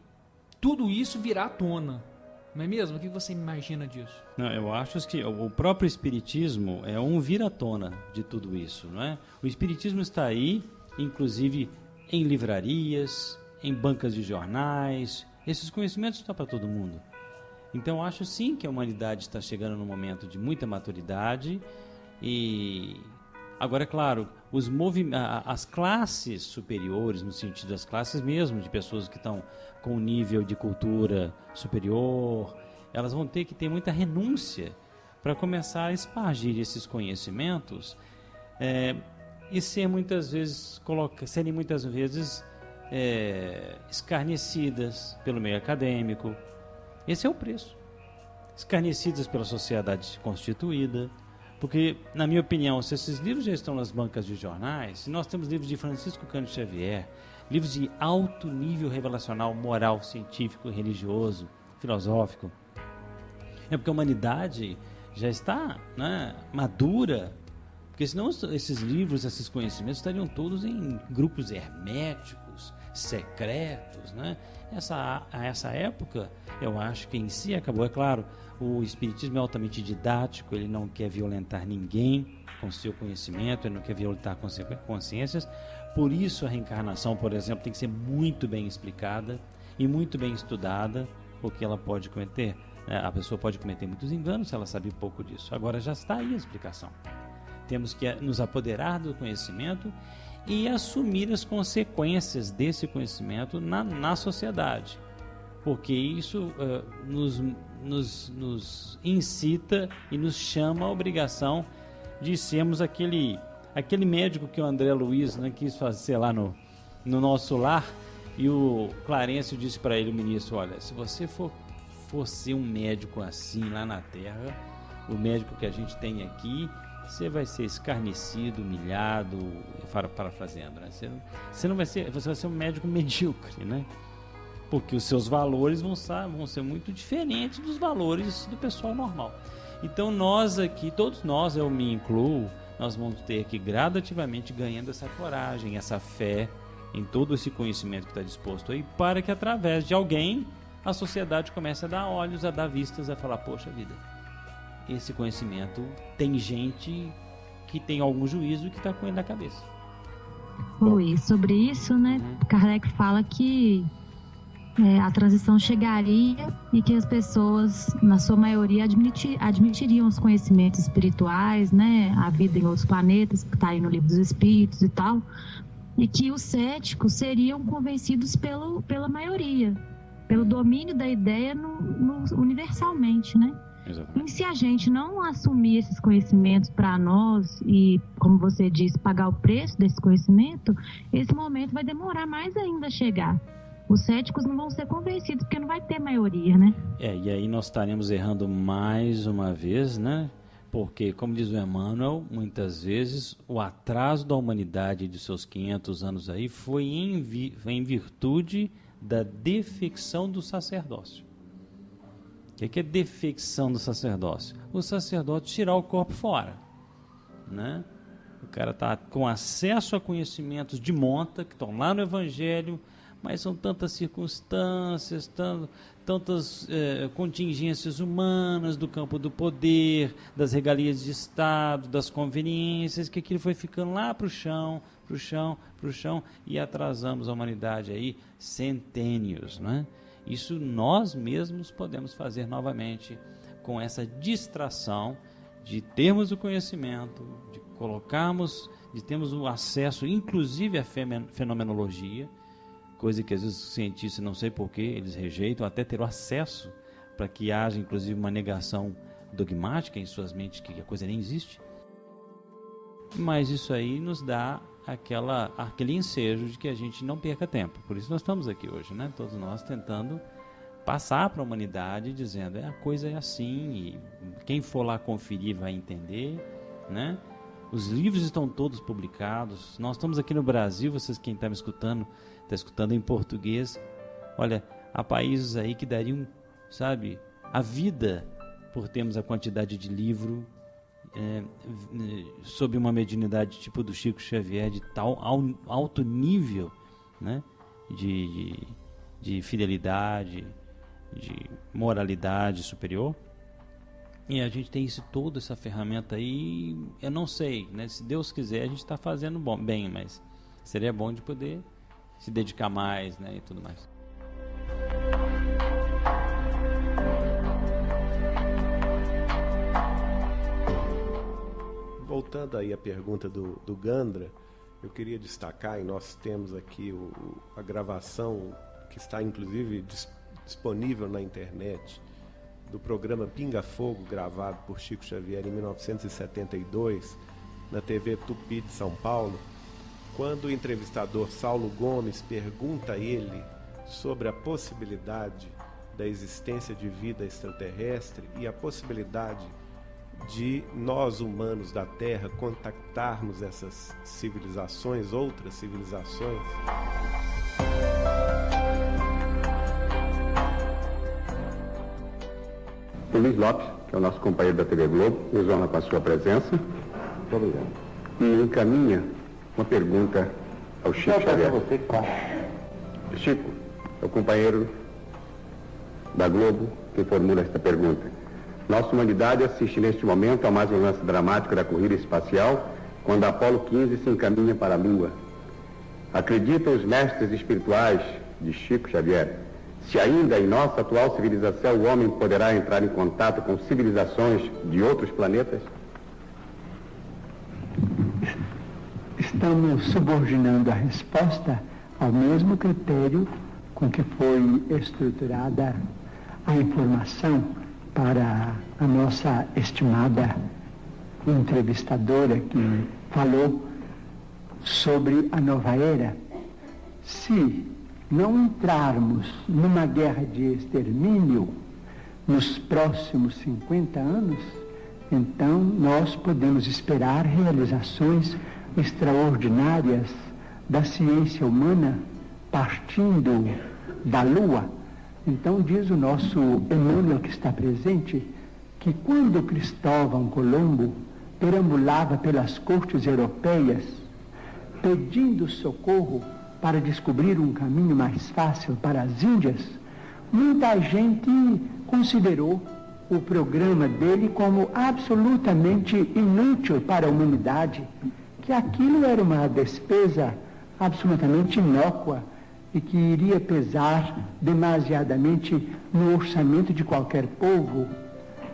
tudo isso virá à tona, não é mesmo? O que você imagina disso? Não, eu acho que o próprio Espiritismo é um vira-tona de tudo isso, não é? O Espiritismo está aí, inclusive em livrarias, em bancas de jornais, esses conhecimentos estão para todo mundo. Então eu acho sim que a humanidade está chegando num momento de muita maturidade e... Agora, é claro, as classes superiores, no sentido das classes mesmo, de pessoas que estão com um nível de cultura superior, elas vão ter que ter muita renúncia para começar a espargir esses conhecimentos e serem muitas vezes escarnecidas pelo meio acadêmico. Esse é o preço. Escarnecidas pela sociedade constituída. Porque, na minha opinião, se esses livros já estão nas bancas de jornais, se nós temos livros de Francisco Cândido Xavier, livros de alto nível revelacional, moral, científico, religioso, filosófico, é porque a humanidade já está, né, madura, porque senão esses livros, esses conhecimentos estariam todos em grupos herméticos, secretos, né? Essa época, eu acho que em si acabou, é claro, o Espiritismo é altamente didático, ele não quer violentar ninguém com seu conhecimento, ele não quer violentar consciências, por isso a reencarnação, por exemplo, tem que ser muito bem explicada e muito bem estudada, porque ela pode cometer, a pessoa pode cometer muitos enganos se ela sabe pouco disso. Agora já está aí a explicação. Temos que nos apoderar do conhecimento e assumir as consequências desse conhecimento na sociedade, porque isso nos incita e nos chama a obrigação de sermos aquele médico que o André Luiz, né, quis fazer lá no nosso lar, e o Clarencio disse para ele, o ministro, olha, se você for ser um médico assim lá na Terra, o médico que a gente tem aqui, você vai ser escarnecido, humilhado, parafraseando, né? Você vai ser um médico medíocre, né? Porque os seus valores vão ser muito diferentes dos valores do pessoal normal. Então nós aqui, todos nós, eu me incluo, nós vamos ter que gradativamente ganhando essa coragem, essa fé em todo esse conhecimento que está disposto aí, para que através de alguém a sociedade comece a dar olhos, a dar vistas, a falar, poxa vida, esse conhecimento tem gente que tem algum juízo e que está com ele na cabeça. Luiz, sobre isso, né, Kardec fala que a transição chegaria e que as pessoas, na sua maioria, admitiriam os conhecimentos espirituais, né, a vida em outros planetas, que está aí no Livro dos Espíritos e tal, e que os céticos seriam convencidos pela maioria, pelo domínio da ideia universalmente, né? Exatamente. E se a gente não assumir esses conhecimentos para nós e, como você disse, pagar o preço desse conhecimento, esse momento vai demorar mais ainda a chegar. Os céticos não vão ser convencidos porque não vai ter maioria, né? E aí nós estaremos errando mais uma vez, né? Porque, como diz o Emmanuel, muitas vezes o atraso da humanidade de seus 500 anos aí foi em virtude da defecção do sacerdócio. O que é defecção do sacerdócio? O sacerdote tirar o corpo fora, né? O cara está com acesso a conhecimentos de monta, que estão lá no Evangelho, mas são tantas circunstâncias, tantas contingências humanas do campo do poder, das regalias de Estado, das conveniências, que aquilo foi ficando lá para o chão, e atrasamos a humanidade aí centênios, né? Isso nós mesmos podemos fazer novamente com essa distração de termos o conhecimento, de termos o acesso, inclusive à fenomenologia, coisa que às vezes os cientistas, não sei porquê, eles rejeitam, até ter o acesso para que haja inclusive uma negação dogmática em suas mentes que a coisa nem existe. Mas isso aí nos dá aquele ensejo de que a gente não perca tempo. Por isso nós estamos aqui hoje, né? Todos nós tentando passar para a humanidade dizendo, a coisa é assim, e quem for lá conferir vai entender, né? Os livros estão todos publicados. Nós estamos aqui no Brasil, vocês, quem está me escutando, está escutando em português. Olha, há países aí que dariam, sabe, a vida por termos a quantidade de livro sob uma mediunidade tipo do Chico Xavier, de tal alto nível, né, de fidelidade, de moralidade superior. E a gente tem toda essa ferramenta aí, eu não sei, né, se Deus quiser a gente está fazendo bem, mas seria bom de poder se dedicar mais, né, e tudo mais. Voltando aí à pergunta do Gandra, eu queria destacar, e nós temos aqui a gravação que está inclusive disponível na internet, do programa Pinga Fogo, gravado por Chico Xavier em 1972, na TV Tupi de São Paulo, quando o entrevistador Saulo Gomes pergunta a ele sobre a possibilidade da existência de vida extraterrestre e a possibilidade de nós, humanos da Terra, contactarmos essas civilizações, outras civilizações. O Luiz Lopes, que é o nosso companheiro da TV Globo, nos honra com a sua presença. Muito obrigado. E encaminha uma pergunta ao Chico Xavier. Chico, é o companheiro da Globo que formula esta pergunta. Nossa humanidade assiste neste momento a mais um lance dramático da corrida espacial, quando a Apolo 15 se encaminha para a Lua. Acreditam os mestres espirituais de Chico Xavier, se ainda em nossa atual civilização o homem poderá entrar em contato com civilizações de outros planetas? Estamos subordinando a resposta ao mesmo critério com que foi estruturada a informação para a nossa estimada entrevistadora que falou sobre a nova era. Se não entrarmos numa guerra de extermínio nos próximos 50 anos, então nós podemos esperar realizações extraordinárias da ciência humana partindo da Lua. Então diz o nosso Emmanuel, que está presente, que quando Cristóvão Colombo perambulava pelas cortes europeias pedindo socorro para descobrir um caminho mais fácil para as Índias, muita gente considerou o programa dele como absolutamente inútil para a humanidade, que aquilo era uma despesa absolutamente inócua e que iria pesar demasiadamente no orçamento de qualquer povo,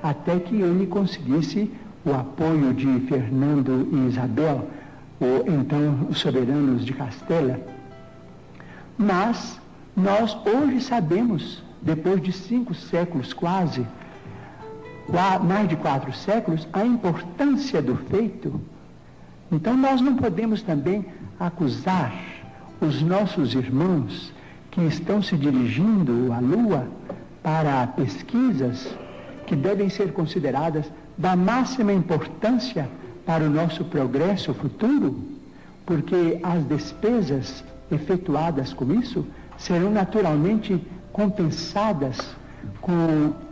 até que ele conseguisse o apoio de Fernando e Isabel, ou então os soberanos de Castela. Mas nós hoje sabemos, depois de 5 séculos quase, mais de 4 séculos, a importância do feito. Então nós não podemos também acusar os nossos irmãos que estão se dirigindo à Lua para pesquisas que devem ser consideradas da máxima importância para o nosso progresso futuro, porque as despesas efetuadas com isso serão naturalmente compensadas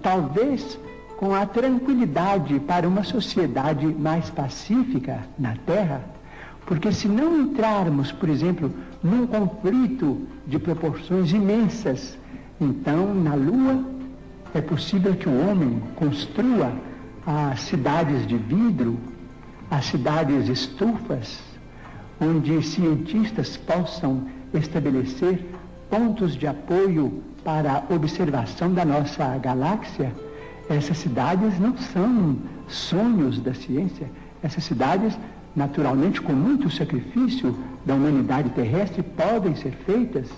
talvez com a tranquilidade para uma sociedade mais pacífica na Terra, porque se não entrarmos, por exemplo, num conflito de proporções imensas, então na Lua é possível que o homem construa as cidades de vidro, as cidades estufas, onde cientistas possam estabelecer pontos de apoio para a observação da nossa galáxia. Essas cidades não são sonhos da ciência. Essas cidades, naturalmente, com muito sacrifício da humanidade terrestre, podem ser feitas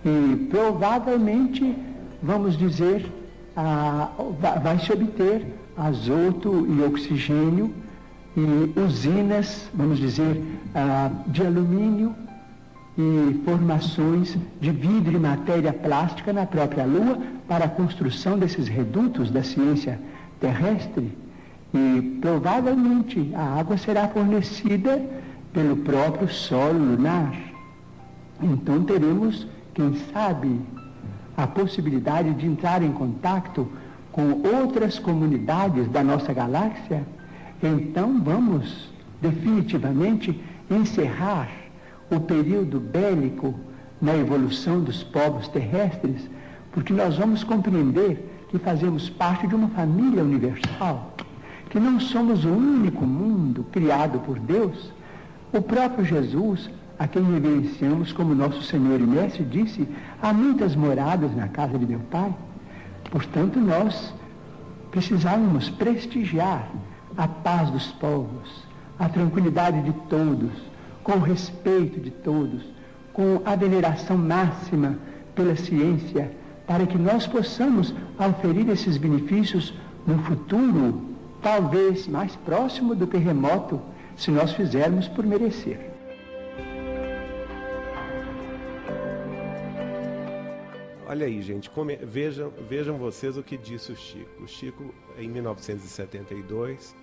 e provavelmente, vamos dizer, vai se obter azoto e oxigênio e usinas, vamos dizer, de alumínio e formações de vidro e matéria plástica na própria Lua para a construção desses redutos da ciência terrestre. E provavelmente a água será fornecida pelo próprio solo lunar. Então teremos, quem sabe, a possibilidade de entrar em contato com outras comunidades da nossa galáxia. Então vamos definitivamente encerrar o período bélico na evolução dos povos terrestres, porque nós vamos compreender que fazemos parte de uma família universal, que não somos o único mundo criado por Deus. O próprio Jesus, a quem reverenciamos como nosso Senhor e Mestre, disse: há muitas moradas na casa de meu Pai. Portanto, nós precisávamos prestigiar a paz dos povos, a tranquilidade de todos, com o respeito de todos, com a veneração máxima pela ciência, para que nós possamos oferir esses benefícios no futuro, talvez mais próximo do que remoto, se nós fizermos por merecer. Olha aí, gente, vejam vocês o que disse o Chico. O Chico, em 1972,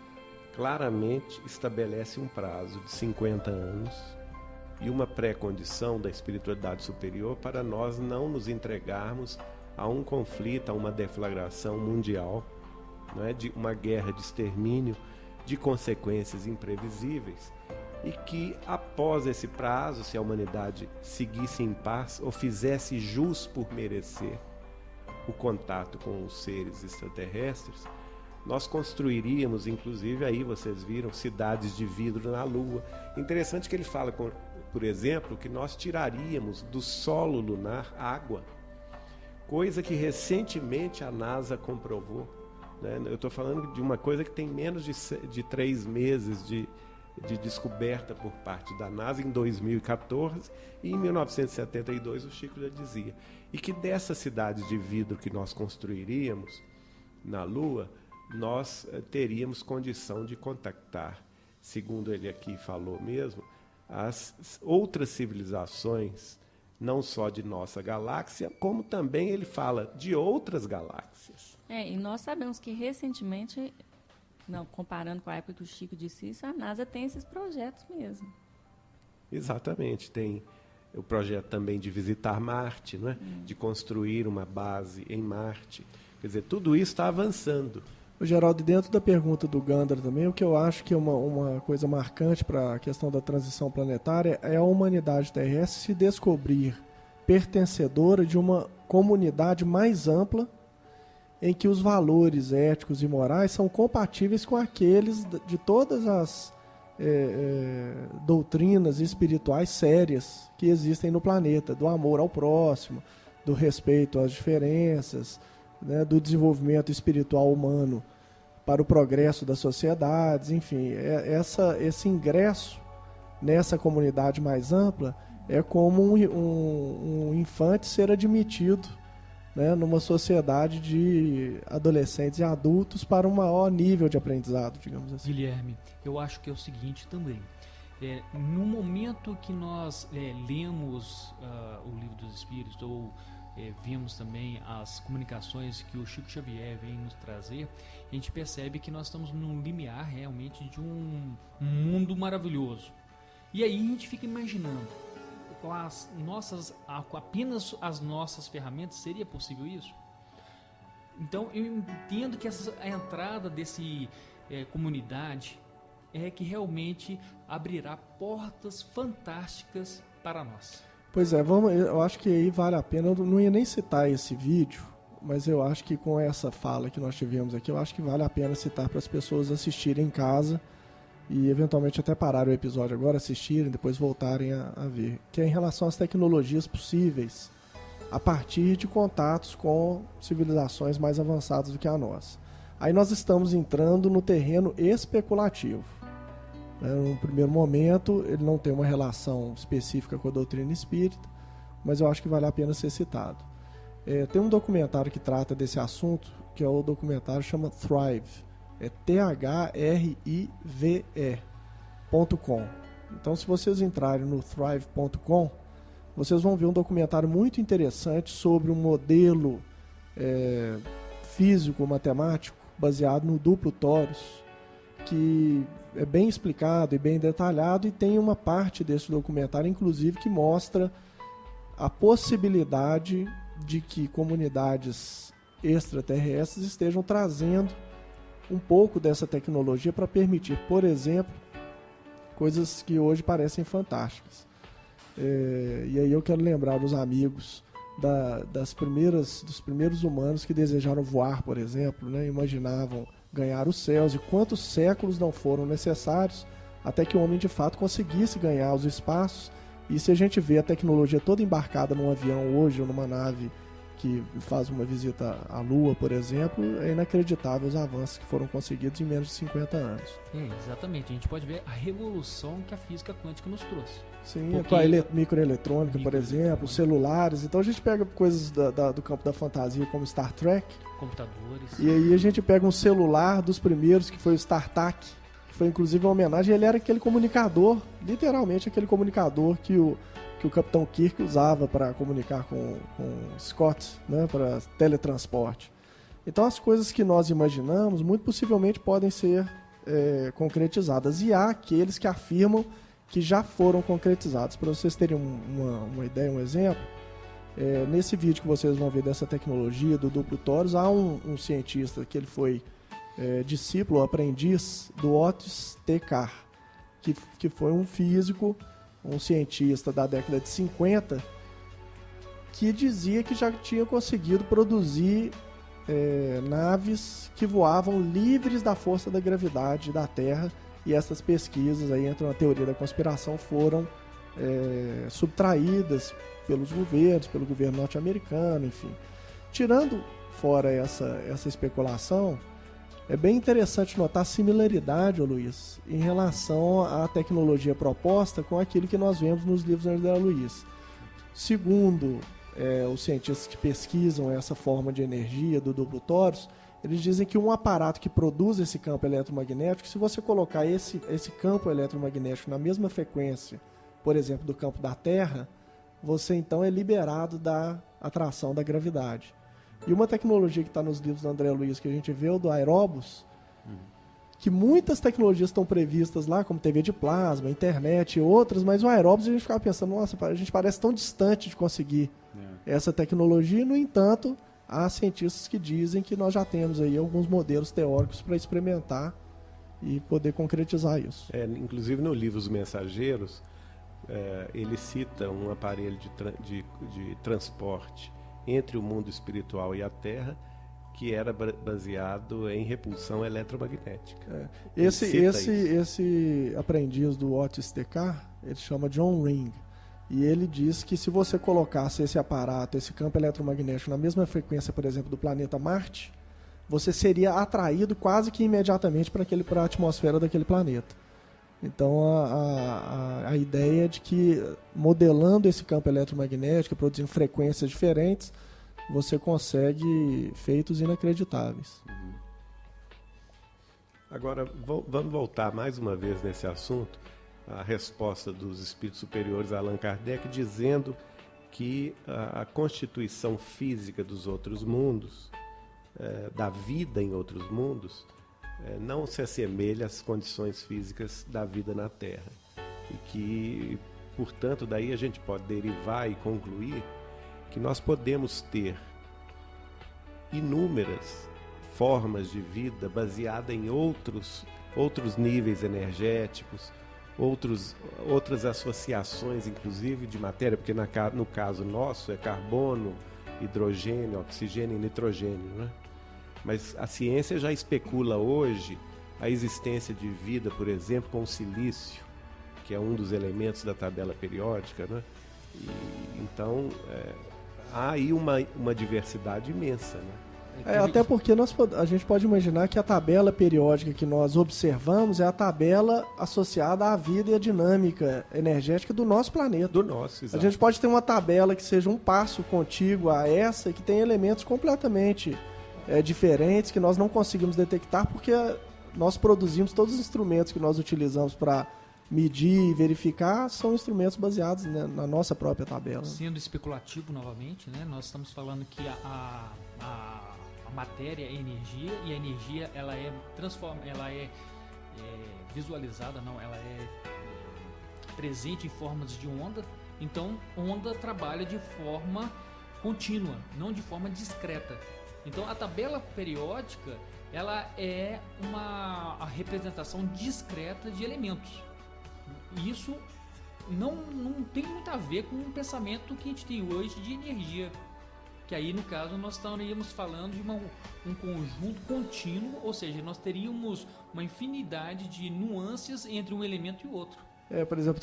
claramente estabelece um prazo de 50 anos e uma pré-condição da espiritualidade superior para nós não nos entregarmos a um conflito, a uma deflagração mundial, não é? De uma guerra de extermínio, de consequências imprevisíveis, e que após esse prazo, se a humanidade seguisse em paz ou fizesse jus por merecer o contato com os seres extraterrestres, nós construiríamos, inclusive, aí vocês viram, cidades de vidro na Lua. Interessante que ele fala, por exemplo, que nós tiraríamos do solo lunar água, coisa que recentemente a NASA comprovou, né? Eu estou falando de uma coisa que tem menos de 3 meses de descoberta por parte da NASA em 2014, e em 1972 o Chico já dizia. E que dessas cidades de vidro que nós construiríamos na Lua, nós teríamos condição de contactar, segundo ele aqui falou mesmo, as outras civilizações, não só de nossa galáxia, como também ele fala de outras galáxias. E nós sabemos que recentemente Não, comparando com a época que o Chico disse isso, a NASA tem esses projetos mesmo. Exatamente, tem o projeto também de visitar Marte, não é? De construir uma base em Marte. Quer dizer, tudo isso está avançando. O Geraldo, dentro da pergunta do Gandra também, o que eu acho que é uma coisa marcante para a questão da transição planetária é a humanidade terrestre se descobrir pertencedora de uma comunidade mais ampla em que os valores éticos e morais são compatíveis com aqueles de todas as doutrinas espirituais sérias que existem no planeta, do amor ao próximo, do respeito às diferenças, né, do desenvolvimento espiritual humano para o progresso das sociedades, enfim, esse ingresso nessa comunidade mais ampla é como um infante ser admitido, né, numa sociedade de adolescentes e adultos para um maior nível de aprendizado, digamos assim. Guilherme, eu acho que é o seguinte também. No momento que nós lemos o Livro dos Espíritos ou vimos também as comunicações que o Chico Xavier vem nos trazer, a gente percebe que nós estamos num limiar realmente de um mundo maravilhoso. E aí a gente fica imaginando, com apenas as nossas ferramentas, seria possível isso? Então eu entendo que a entrada desse comunidade é que realmente abrirá portas fantásticas para nós. Pois é, eu acho que aí vale a pena, eu não ia nem citar esse vídeo, mas eu acho que com essa fala que nós tivemos aqui, eu acho que vale a pena citar para as pessoas assistirem em casa e eventualmente até parar o episódio agora, assistirem, depois voltarem a ver, que é em relação às tecnologias possíveis a partir de contatos com civilizações mais avançadas do que a nossa. Aí nós estamos entrando no terreno especulativo. No primeiro momento, ele não tem uma relação específica com a doutrina espírita, mas eu acho que vale a pena ser citado. Tem um documentário que trata desse assunto, que é o documentário que chama Thrive, thrive.com. Então, se vocês entrarem no thrive.com, vocês vão ver um documentário muito interessante sobre um modelo físico-matemático baseado no duplo torus, que é bem explicado e bem detalhado, e tem uma parte desse documentário, inclusive, que mostra a possibilidade de que comunidades extraterrestres estejam trazendo um pouco dessa tecnologia para permitir, por exemplo, coisas que hoje parecem fantásticas. E aí eu quero lembrar os amigos dos primeiros humanos que desejaram voar, por exemplo, né? Imaginavam ganhar os céus, e quantos séculos não foram necessários até que o homem de fato conseguisse ganhar os espaços. E se a gente vê a tecnologia toda embarcada num avião hoje, ou numa nave que faz uma visita à Lua, por exemplo, é inacreditável os avanços que foram conseguidos em menos de 50 anos. Exatamente, a gente pode ver a revolução que a física quântica nos trouxe. Sim, com a microeletrônica, por exemplo, celulares. Então a gente pega coisas do campo da fantasia, como Star Trek. Computadores. E aí a gente pega um celular dos primeiros, que foi o StarTAC, que foi inclusive uma homenagem. Ele era aquele comunicador, literalmente aquele comunicador que o Capitão Kirk usava para comunicar com Scott, né, para teletransporte. Então as coisas que nós imaginamos, muito possivelmente podem ser concretizadas. E há aqueles que afirmam que já foram concretizados. Para vocês terem uma ideia, um exemplo, nesse vídeo que vocês vão ver dessa tecnologia do duplo torus, há um cientista que ele foi discípulo, aprendiz do Otis T. Carr, que foi um físico, um cientista da década de 50, que dizia que já tinha conseguido produzir naves que voavam livres da força da gravidade da Terra. E essas pesquisas aí entram na teoria da conspiração, foram subtraídas pelos governos, pelo governo norte-americano, enfim. Tirando fora essa especulação, é bem interessante notar a similaridade, Luiz, em relação à tecnologia proposta com aquilo que nós vemos nos livros do André Luiz. Segundo os cientistas que pesquisam essa forma de energia do duplo torus, eles dizem que um aparato que produz esse campo eletromagnético, se você colocar esse campo eletromagnético na mesma frequência, por exemplo, do campo da Terra, você então é liberado da atração da gravidade. E uma tecnologia que está nos livros do André Luiz que a gente vê, o do Aeróbus, que muitas tecnologias estão previstas lá, como TV de plasma, internet e outras, mas o aeróbio a gente ficava pensando, nossa, a gente parece tão distante de conseguir essa tecnologia, no entanto, há cientistas que dizem que nós já temos aí alguns modelos teóricos para experimentar e poder concretizar isso. Inclusive no livro Os Mensageiros, ele cita um aparelho de transporte entre o mundo espiritual e a Terra, que era baseado em repulsão eletromagnética. Esse aprendiz do Otis TK, ele chama John Ring, e ele diz que se você colocasse esse aparato, esse campo eletromagnético na mesma frequência, por exemplo, do planeta Marte, você seria atraído quase que imediatamente para a atmosfera daquele planeta. Então a ideia é de que, modelando esse campo eletromagnético, produzindo frequências diferentes, você consegue feitos inacreditáveis. Agora, vamos voltar mais uma vez nesse assunto, a resposta dos espíritos superiores a Allan Kardec, dizendo que a constituição física dos outros mundos, da vida em outros mundos, não se assemelha às condições físicas da vida na Terra. E que, portanto, daí a gente pode derivar e concluir que nós podemos ter inúmeras formas de vida baseada em outros níveis energéticos, outras associações, inclusive de matéria, porque no caso nosso é carbono, hidrogênio, oxigênio e nitrogênio, né? Mas a ciência já especula hoje a existência de vida, por exemplo, com o silício, que é um dos elementos da tabela periódica, né? Então, há aí uma diversidade imensa, né? Até porque a gente pode imaginar que a tabela periódica que nós observamos é a tabela associada à vida e à dinâmica energética do nosso planeta. Do nosso, exato. A gente pode ter uma tabela que seja um passo contíguo a essa, que tem elementos completamente diferentes, que nós não conseguimos detectar, porque nós produzimos todos os instrumentos que nós utilizamos para medir e verificar, são instrumentos baseados, né, na nossa própria tabela. Sendo especulativo novamente, né, nós estamos falando que a matéria é energia, e a energia ela é visualizada, não, ela é presente em formas de onda. Então, onda trabalha de forma contínua, não de forma discreta. Então, a tabela periódica ela é a representação discreta de elementos. Isso não tem muito a ver com o pensamento que a gente tem hoje de energia. Que aí, no caso, nós estaríamos falando de um conjunto contínuo, ou seja, nós teríamos uma infinidade de nuances entre um elemento e o outro. Por exemplo,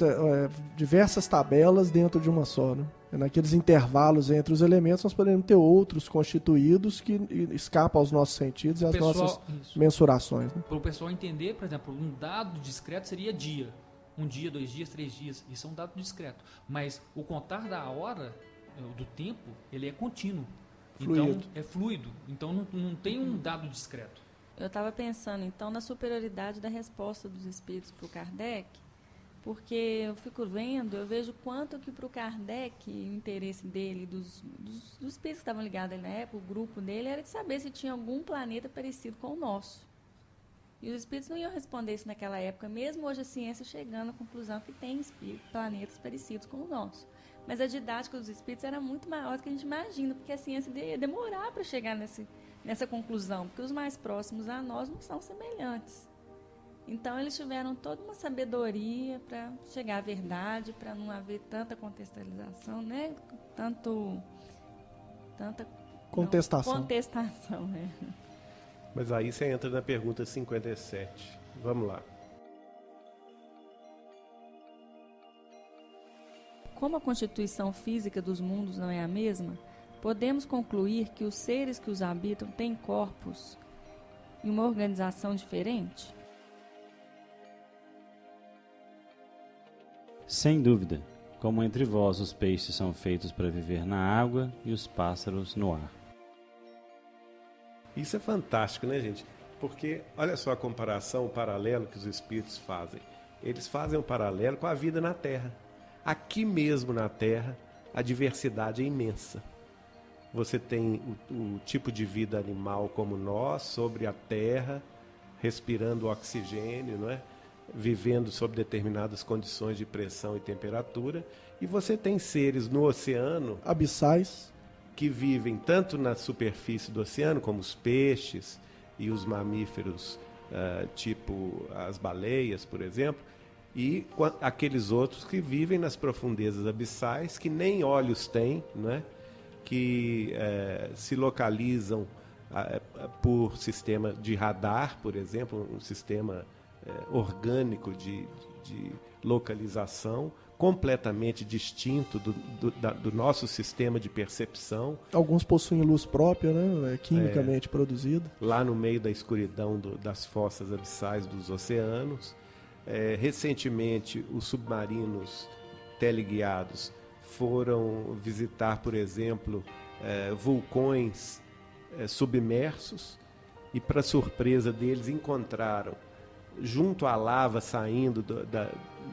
diversas tabelas dentro de uma só, né? Naqueles intervalos entre os elementos, nós podemos ter outros constituídos que escapam aos nossos sentidos e às nossas mensurações. Né? Para o pessoal entender, por exemplo, um dado discreto seria dia. 1 dia, 2 dias, 3 dias. Isso é um dado discreto. Mas o contar da hora, do tempo, ele é contínuo. Fluido. Então, é fluido. Então, não tem um dado discreto. Eu estava pensando, então, na superioridade da resposta dos espíritos para o Kardec, porque eu fico vendo, eu vejo quanto que para o Kardec, o interesse dele, dos espíritos que estavam ligados ali na época, o grupo dele, era de saber se tinha algum planeta parecido com o nosso. E os espíritos não iam responder isso naquela época, mesmo hoje a ciência chegando à conclusão que tem planetas parecidos com o nosso. Mas a didática dos espíritos era muito maior do que a gente imagina, porque a ciência ia demorar para chegar nessa conclusão, porque os mais próximos a nós não são semelhantes. Então, eles tiveram toda uma sabedoria para chegar à verdade, para não haver tanta contextualização, né? Tanta contestação. Contestação, Mas aí você entra na pergunta 57. Vamos lá. Como a constituição física dos mundos não é a mesma, podemos concluir que os seres que os habitam têm corpos e uma organização diferente? Sem dúvida, como entre vós os peixes são feitos para viver na água e os pássaros no ar. Isso é fantástico, né, gente? Porque, olha só a comparação, o paralelo que os espíritos fazem. Eles fazem um paralelo com a vida na Terra. Aqui mesmo na Terra, a diversidade é imensa. Você tem o tipo de vida animal como nós, sobre a Terra, respirando oxigênio, não é? Vivendo sob determinadas condições de pressão e temperatura. E você tem seres no oceano abissais que vivem tanto na superfície do oceano, como os peixes e os mamíferos, tipo as baleias, por exemplo, e aqueles outros que vivem nas profundezas abissais, que nem olhos têm, né? Que se localizam por sistema de radar, por exemplo, um sistema orgânico de localização, completamente distinto do nosso sistema de percepção. Alguns possuem luz própria, né? Quimicamente produzida. Lá no meio da escuridão das fossas abissais dos oceanos. Recentemente, os submarinos teleguiados foram visitar, por exemplo, vulcões submersos e, para surpresa deles, encontraram, junto à lava saindo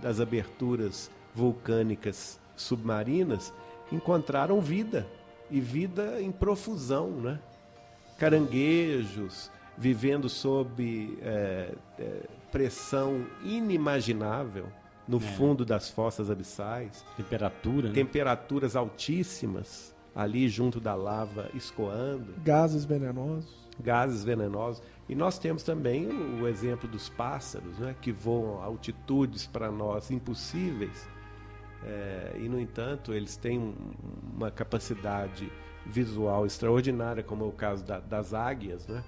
das aberturas vulcânicas submarinas, encontraram vida, e vida em profusão, né? Caranguejos vivendo sob pressão inimaginável no fundo das fossas abissais. Temperatura, né? Temperaturas altíssimas ali junto da lava escoando. Gases venenosos. E nós temos também o exemplo dos pássaros, né, que voam a altitudes para nós impossíveis. E, no entanto, eles têm uma capacidade visual extraordinária, como é o caso das águias, né,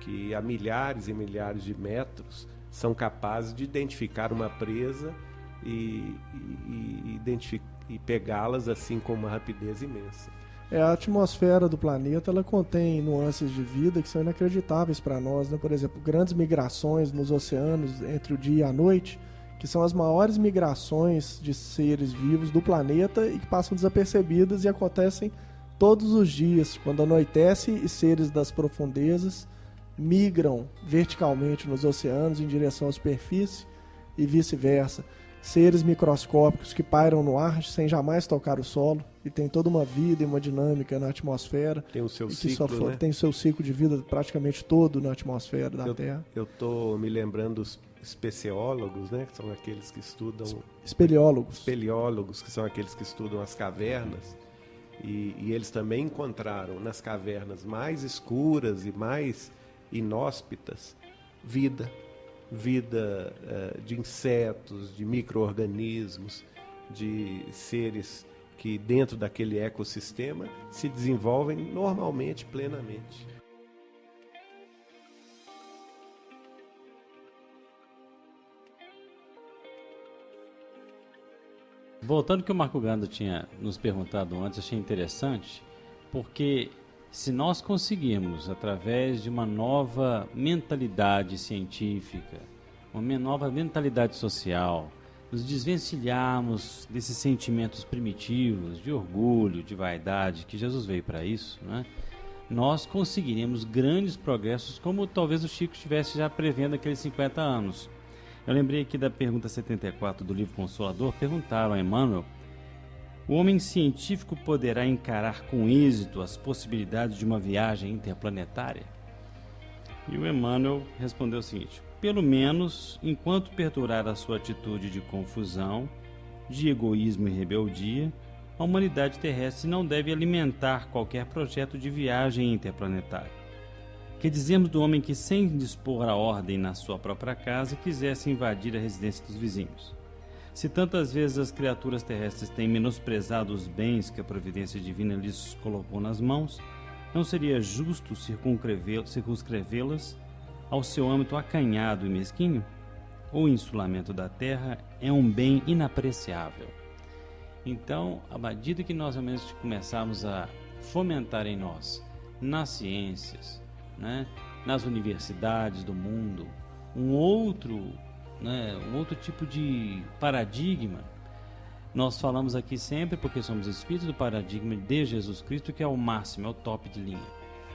que a milhares e milhares de metros são capazes de identificar uma presa e pegá-las assim com uma rapidez imensa. A atmosfera do planeta, ela contém nuances de vida que são inacreditáveis para nós, né? Por exemplo, grandes migrações nos oceanos entre o dia e a noite, que são as maiores migrações de seres vivos do planeta e que passam desapercebidas e acontecem todos os dias, quando anoitece e seres das profundezas migram verticalmente nos oceanos em direção à superfície e vice-versa. Seres microscópicos que pairam no ar sem jamais tocar o solo e tem toda uma vida e uma dinâmica na atmosfera. Tem o seu ciclo, né? Tem o seu ciclo de vida praticamente todo na atmosfera da Terra. Eu estou me lembrando dos espeleólogos, né? Que são aqueles que estudam... Espeleólogos, que são aqueles que estudam as cavernas. E eles também encontraram nas cavernas mais escuras e mais inóspitas vida de insetos, de micro-organismos, de seres que dentro daquele ecossistema se desenvolvem normalmente, plenamente. Voltando ao que o Marco Gandra tinha nos perguntado antes, achei interessante, porque se nós conseguirmos, através de uma nova mentalidade científica, uma nova mentalidade social, nos desvencilharmos desses sentimentos primitivos, de orgulho, de vaidade, que Jesus veio para isso, né? Nós conseguiremos grandes progressos, como talvez o Chico estivesse já prevendo aqueles 50 anos. Eu lembrei aqui da pergunta 74 do livro Consolador, perguntaram a Emmanuel: o homem científico poderá encarar com êxito as possibilidades de uma viagem interplanetária? E o Emmanuel respondeu o seguinte: pelo menos enquanto perdurar a sua atitude de confusão, de egoísmo e rebeldia, a humanidade terrestre não deve alimentar qualquer projeto de viagem interplanetária. Que dizemos do homem que, sem dispor a ordem na sua própria casa, quisesse invadir a residência dos vizinhos? Se tantas vezes as criaturas terrestres têm menosprezado os bens que a providência divina lhes colocou nas mãos, não seria justo circunscrevê-las ao seu âmbito acanhado e mesquinho? O insulamento da terra é um bem inapreciável. Então, à medida que nós realmente começarmos a fomentar em nós, nas ciências, né, nas universidades do mundo, um outro tipo de paradigma. Nós falamos aqui sempre, porque somos espíritos, do paradigma de Jesus Cristo, que é o máximo, é o top de linha.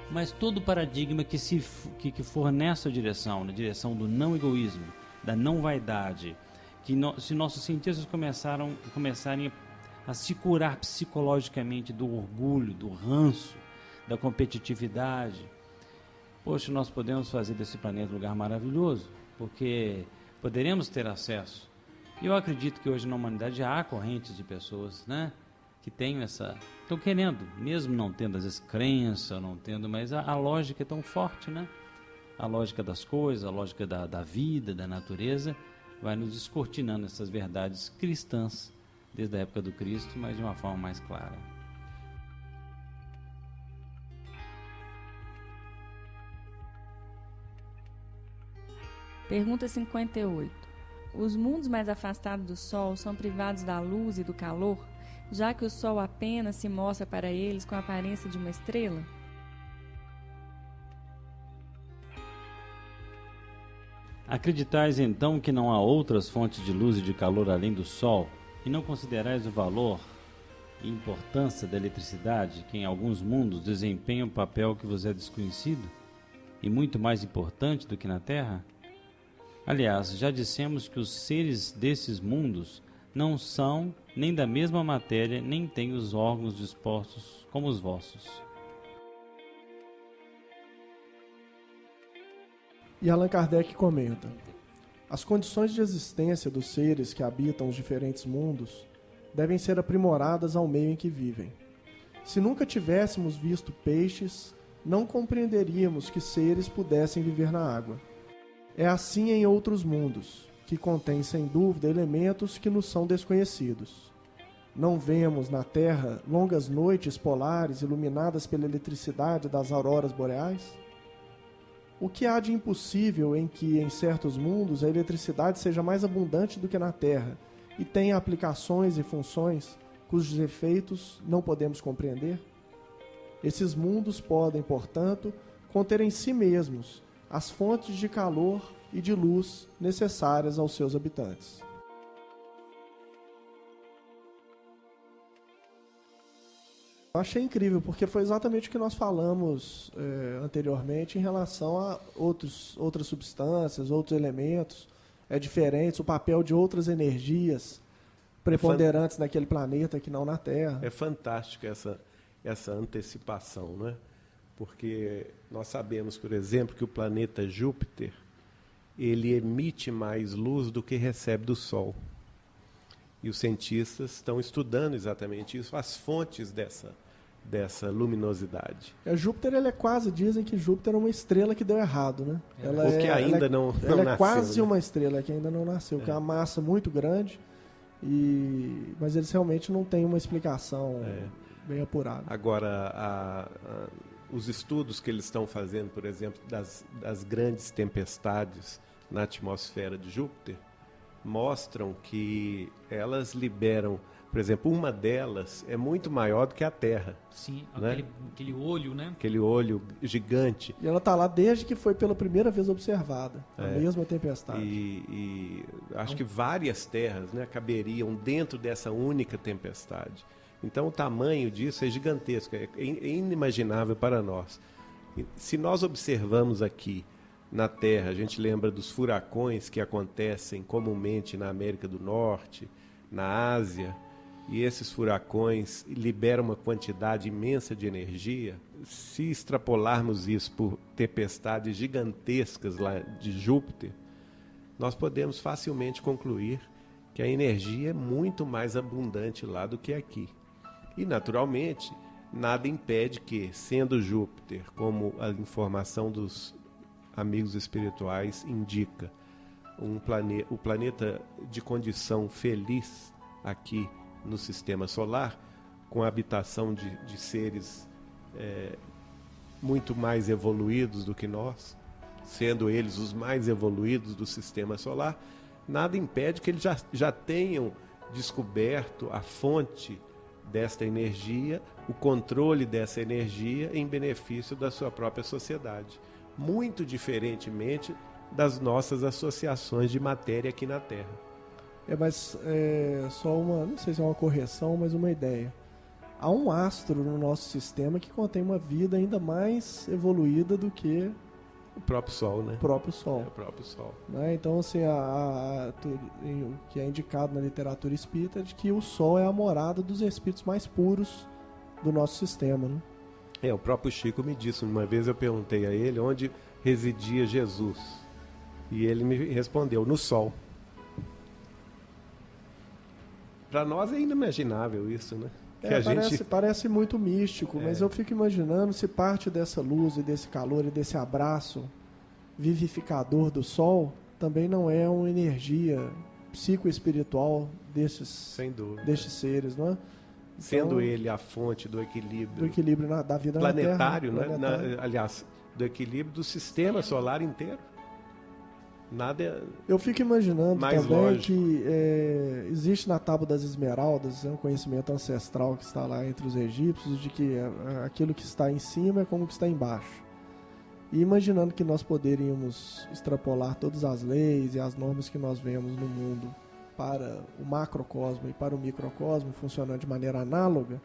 Mas todo paradigma que for nessa direção, na direção do não egoísmo, da não vaidade, se nossos cientistas começarem a se curar psicologicamente do orgulho, do ranço, da competitividade, poxa, nós podemos fazer desse planeta um lugar maravilhoso, porque poderemos ter acesso. E eu acredito que hoje na humanidade já há correntes de pessoas, né, que estão querendo, mesmo não tendo às vezes crença, não tendo, mas a lógica é tão forte, né? A lógica das coisas, a lógica da vida, da natureza, vai nos descortinando essas verdades cristãs, desde a época do Cristo, mas de uma forma mais clara. Pergunta 58. Os mundos mais afastados do Sol são privados da luz e do calor, já que o Sol apenas se mostra para eles com a aparência de uma estrela? Acreditais então que não há outras fontes de luz e de calor além do Sol, e não considerais o valor e importância da eletricidade, que em alguns mundos desempenha um papel que vos é desconhecido, e muito mais importante do que na Terra? Aliás, já dissemos que os seres desses mundos não são nem da mesma matéria, nem têm os órgãos dispostos como os vossos. E Allan Kardec comenta: as condições de existência dos seres que habitam os diferentes mundos devem ser aprimoradas ao meio em que vivem. Se nunca tivéssemos visto peixes, não compreenderíamos que seres pudessem viver na água. É assim em outros mundos, que contêm sem dúvida elementos que nos são desconhecidos. Não vemos na Terra longas noites polares iluminadas pela eletricidade das auroras boreais? O que há de impossível em que, em certos mundos, a eletricidade seja mais abundante do que na Terra e tenha aplicações e funções cujos efeitos não podemos compreender? Esses mundos podem, portanto, conter em si mesmos as fontes de calor e de luz necessárias aos seus habitantes. Eu achei incrível, porque foi exatamente o que nós falamos anteriormente em relação a outras substâncias, outros elementos diferentes, o papel de outras energias preponderantes naquele planeta que não na Terra. É fantástico essa antecipação, não é? Porque nós sabemos, por exemplo, que o planeta Júpiter ele emite mais luz do que recebe do Sol. E os cientistas estão estudando exatamente isso, as fontes dessa luminosidade. Júpiter, dizem que Júpiter é uma estrela que deu errado, né? Porque ainda não nasceu. Ela é quase, né? uma estrela que ainda não nasceu, que é uma massa muito grande, mas eles realmente não têm uma explicação bem apurada. Agora, os estudos que eles estão fazendo, por exemplo, das grandes tempestades na atmosfera de Júpiter, mostram que elas liberam, por exemplo, uma delas é muito maior do que a Terra. Sim, né? aquele olho, né? Aquele olho gigante. E ela está lá desde que foi pela primeira vez observada, a mesma tempestade. E acho que várias terras, né, caberiam dentro dessa única tempestade. Então o tamanho disso é gigantesco, é inimaginável para nós. Se nós observamos aqui na Terra, a gente lembra dos furacões que acontecem comumente na América do Norte, na Ásia, e esses furacões liberam uma quantidade imensa de energia. Se extrapolarmos isso por tempestades gigantescas lá de Júpiter, nós podemos facilmente concluir que a energia é muito mais abundante lá do que aqui. E, naturalmente, nada impede que, sendo Júpiter, como a informação dos amigos espirituais indica, o planeta de condição feliz aqui no sistema solar, com a habitação de seres muito mais evoluídos do que nós, sendo eles os mais evoluídos do sistema solar, nada impede que eles já tenham descoberto a fonte desta energia, o controle dessa energia em benefício da sua própria sociedade. Muito diferentemente das nossas associações de matéria aqui na Terra. Mas só não sei se é uma correção, mas uma ideia. Há um astro no nosso sistema que contém uma vida ainda mais evoluída do que o próprio Sol, né? O próprio Sol. O próprio Sol. Né? Então, assim, o que é indicado na literatura espírita é de que o Sol é a morada dos espíritos mais puros do nosso sistema, né? O próprio Chico me disse, uma vez eu perguntei a ele onde residia Jesus. E ele me respondeu, no Sol. Para nós é inimaginável isso, né? Parece muito místico, mas eu fico imaginando se parte dessa luz e desse calor e desse abraço vivificador do Sol também não é uma energia psicoespiritual destes seres, não é? Sendo ele a fonte do equilíbrio da vida planetário, na Terra, né? Aliás, do equilíbrio do sistema solar inteiro. Nada. Eu fico imaginando mais também lógico. que existe na Tábua das Esmeraldas um conhecimento ancestral que está lá entre os egípcios de que aquilo que está em cima é como que está embaixo. E imaginando que nós poderíamos extrapolar todas as leis e as normas que nós vemos no mundo para o macrocosmo e para o microcosmo funcionando de maneira análoga,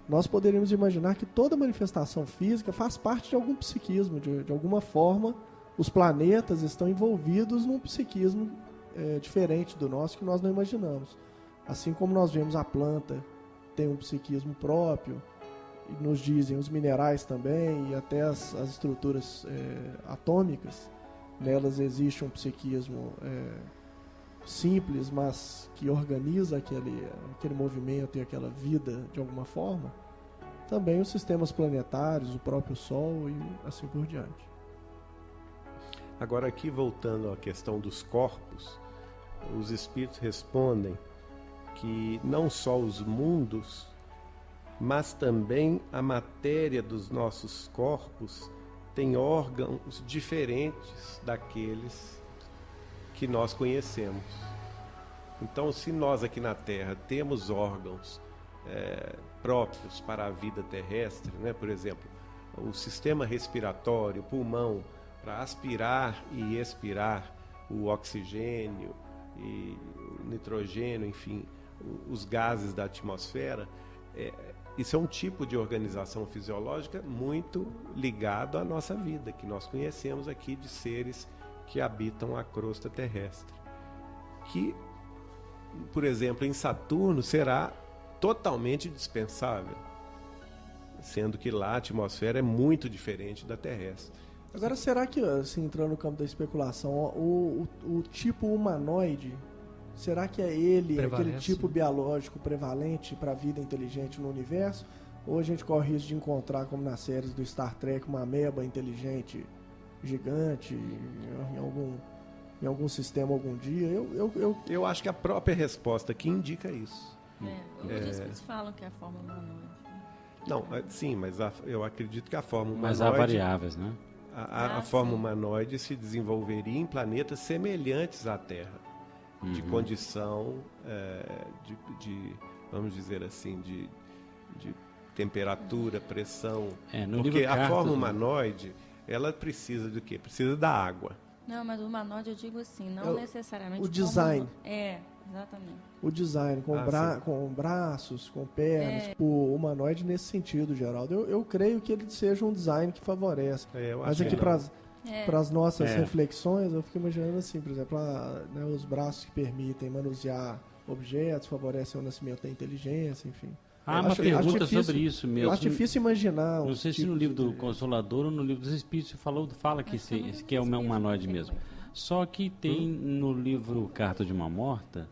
nós poderíamos imaginar que toda manifestação física faz parte de algum psiquismo, de alguma forma. Os planetas estão envolvidos num psiquismo diferente do nosso que nós não imaginamos. Assim como nós vemos a planta tem um psiquismo próprio, e nos dizem os minerais também, e até as estruturas atômicas, nelas existe um psiquismo simples, mas que organiza aquele movimento e aquela vida de alguma forma. Também os sistemas planetários, o próprio Sol e assim por diante. Agora aqui, voltando à questão dos corpos, os espíritos respondem que não só os mundos, mas também a matéria dos nossos corpos tem órgãos diferentes daqueles que nós conhecemos. Então, se nós aqui na Terra temos órgãos próprios para a vida terrestre, né? Por exemplo, o sistema respiratório, o pulmão, para aspirar e expirar o oxigênio e o nitrogênio, enfim, os gases da atmosfera, isso é um tipo de organização fisiológica muito ligado à nossa vida, que nós conhecemos aqui de seres que habitam a crosta terrestre. Que, por exemplo, em Saturno será totalmente dispensável, sendo que lá a atmosfera é muito diferente da terrestre. Agora, será que, assim, entrando no campo da especulação, o tipo humanoide, será que é ele, aquele tipo biológico prevalente para a vida inteligente no universo? Ou a gente corre risco de encontrar, como nas séries do Star Trek, uma ameba inteligente gigante em algum sistema algum dia? Eu acho que a própria resposta aqui indica isso. Os espíritos falam que é a forma humanoide. Não, sim, mas eu acredito que a forma humanoide... Mas há variáveis, né? A forma humanoide se desenvolveria em planetas semelhantes à Terra, de condição vamos dizer assim, de temperatura, pressão. Porque a forma humanoide, ela precisa do quê? Precisa da água. Não, mas o humanoide eu digo assim, não necessariamente... O design. Exatamente. O design, com braços, com pernas, o humanoide nesse sentido, Geraldo. Eu creio que ele seja um design que favorece. Mas aqui para as nossas reflexões, eu fico imaginando assim, por exemplo, os braços que permitem manusear objetos, favorecem o nascimento da inteligência, enfim. Uma pergunta sobre isso mesmo. Eu acho difícil imaginar. Não sei se no livro do Consolador ou no livro dos Espíritos fala que é um humanoide mesmo. Só que tem no livro Carta de uma Morta,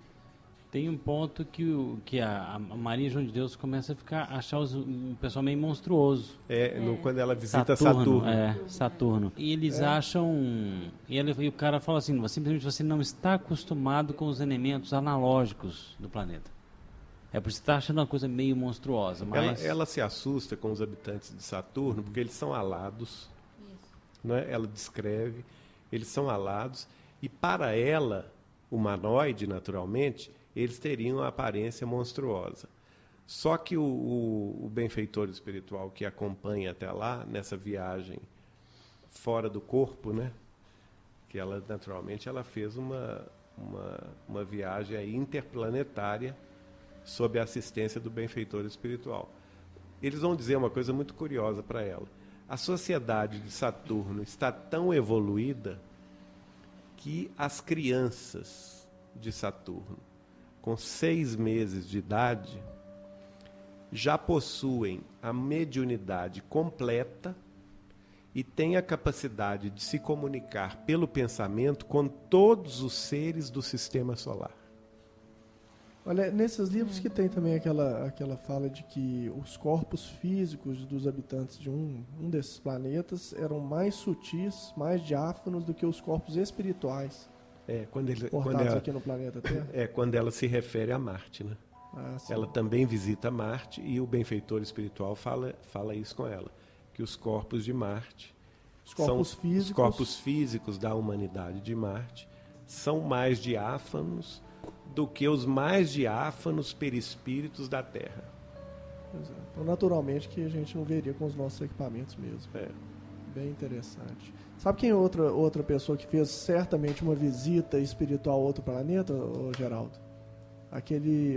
tem um ponto que a Maria João de Deus começa a achar um pessoal meio monstruoso. Quando ela visita Saturno. Saturno. E eles acham... E o cara fala assim, simplesmente você não está acostumado com os elementos analógicos do planeta. É por isso que você está achando uma coisa meio monstruosa. Mas... Ela se assusta com os habitantes de Saturno porque eles são alados. Né? Ela descreve, eles são alados. E para ela, humanoide, naturalmente, eles teriam a aparência monstruosa. Só que o benfeitor espiritual que acompanha até lá, nessa viagem fora do corpo, né? Que ela, naturalmente, ela fez uma viagem aí interplanetária sob a assistência do benfeitor espiritual. Eles vão dizer uma coisa muito curiosa para ela. A sociedade de Saturno está tão evoluída que as crianças de Saturno, com 6 meses de idade, já possuem a mediunidade completa e têm a capacidade de se comunicar pelo pensamento com todos os seres do sistema solar. Olha, nesses livros que tem também aquela fala de que os corpos físicos dos habitantes de um desses planetas eram mais sutis, mais diáfanos do que os corpos espirituais portados aqui no planeta Terra. Quando ela se refere a Marte, né? Ela também visita Marte e o benfeitor espiritual fala isso com ela, que os corpos de Marte, os corpos físicos da humanidade de Marte, são mais diáfanos do que os mais diáfanos perispíritos da Terra. Então, naturalmente, que a gente não veria com os nossos equipamentos mesmo. Bem interessante. Sabe quem é outra pessoa que fez certamente uma visita espiritual a outro planeta, Geraldo?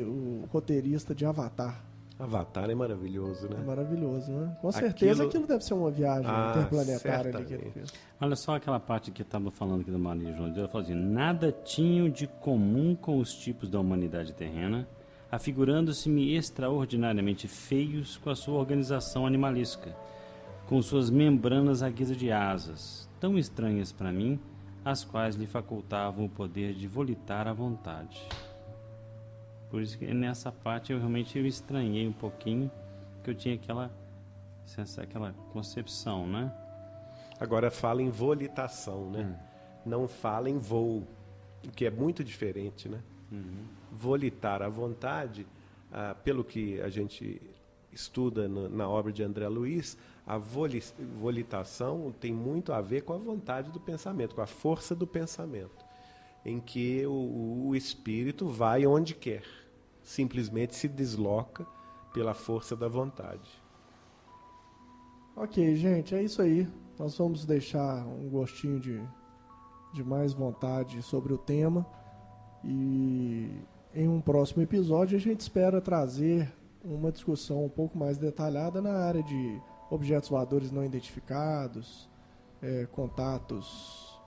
O roteirista de Avatar. Avatar é maravilhoso, né? É maravilhoso, né? Com certeza aquilo deve ser uma viagem interplanetária ali que ele fez. Olha só aquela parte que estava falando aqui do Maria João de Deus, ela falou assim: nada tinham de comum com os tipos da humanidade terrena, afigurando-se-me extraordinariamente feios com a sua organização animalesca, com suas membranas à guisa de asas, tão estranhas para mim, as quais lhe facultavam o poder de volitar à vontade. Por isso que nessa parte eu realmente estranhei um pouquinho, que eu tinha aquela concepção, né? Agora fala em volitação, né? Não fala em voo, o que é muito diferente, né? Volitar à vontade, pelo que a gente estuda na obra de André Luiz, a volitação tem muito a ver com a vontade do pensamento, com a força do pensamento, em que o espírito vai onde quer, simplesmente se desloca pela força da vontade. Ok, gente, é isso aí. Nós vamos deixar um gostinho de mais vontade sobre o tema e em um próximo episódio a gente espera trazer uma discussão um pouco mais detalhada na área de objetos voadores não identificados, contatos,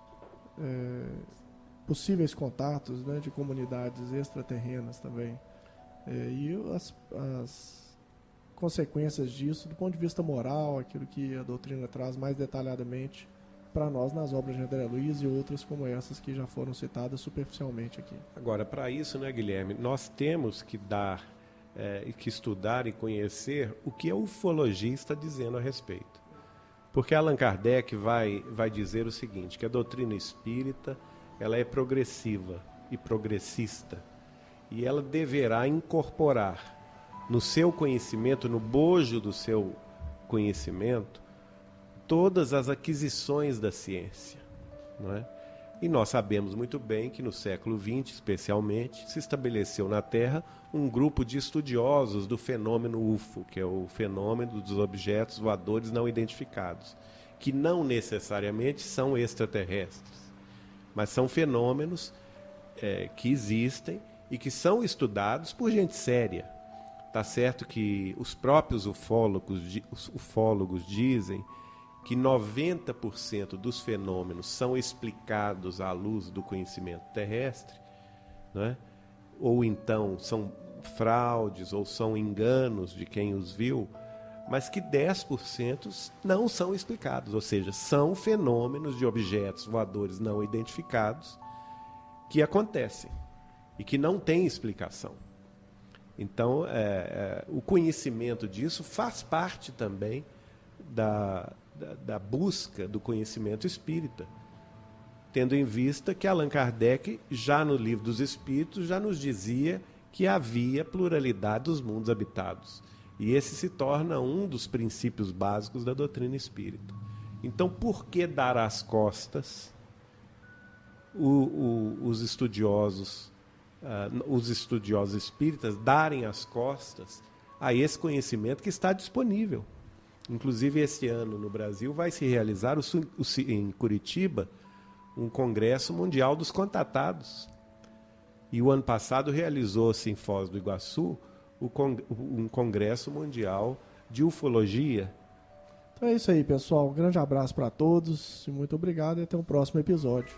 possíveis contatos, né, de comunidades extraterrenas também, e as consequências disso do ponto de vista moral, aquilo que a doutrina traz mais detalhadamente para nós nas obras de André Luiz e outras como essas que já foram citadas superficialmente aqui. Agora, para isso, né, Guilherme, nós temos que que estudar e conhecer o que a ufologia está dizendo a respeito. Porque Allan Kardec vai dizer o seguinte, que a doutrina espírita ela é progressiva e progressista, e ela deverá incorporar no seu conhecimento, no bojo do seu conhecimento, todas as aquisições da ciência, não é? E nós sabemos muito bem que no século XX, especialmente, se estabeleceu na Terra um grupo de estudiosos do fenômeno UFO, que é o fenômeno dos objetos voadores não identificados, que não necessariamente são extraterrestres, mas são fenômenos que existem e que são estudados por gente séria. Tá certo que os próprios ufólogos dizem que 90% dos fenômenos são explicados à luz do conhecimento terrestre, né? Ou então são fraudes ou são enganos de quem os viu, mas que 10% não são explicados, ou seja, são fenômenos de objetos voadores não identificados que acontecem e que não têm explicação. Então, o conhecimento disso faz parte também da busca do conhecimento espírita, tendo em vista que Allan Kardec, já no Livro dos Espíritos, já nos dizia que havia pluralidade dos mundos habitados. E esse se torna um dos princípios básicos da doutrina espírita. Então, por que dar as costas os estudiosos espíritas darem as costas a esse conhecimento que está disponível? Inclusive, este ano no Brasil vai se realizar em Curitiba um Congresso Mundial dos Contatados. E o ano passado realizou-se em Foz do Iguaçu um Congresso Mundial de Ufologia. Então é isso aí, pessoal. Um grande abraço para todos e muito obrigado e até o próximo episódio.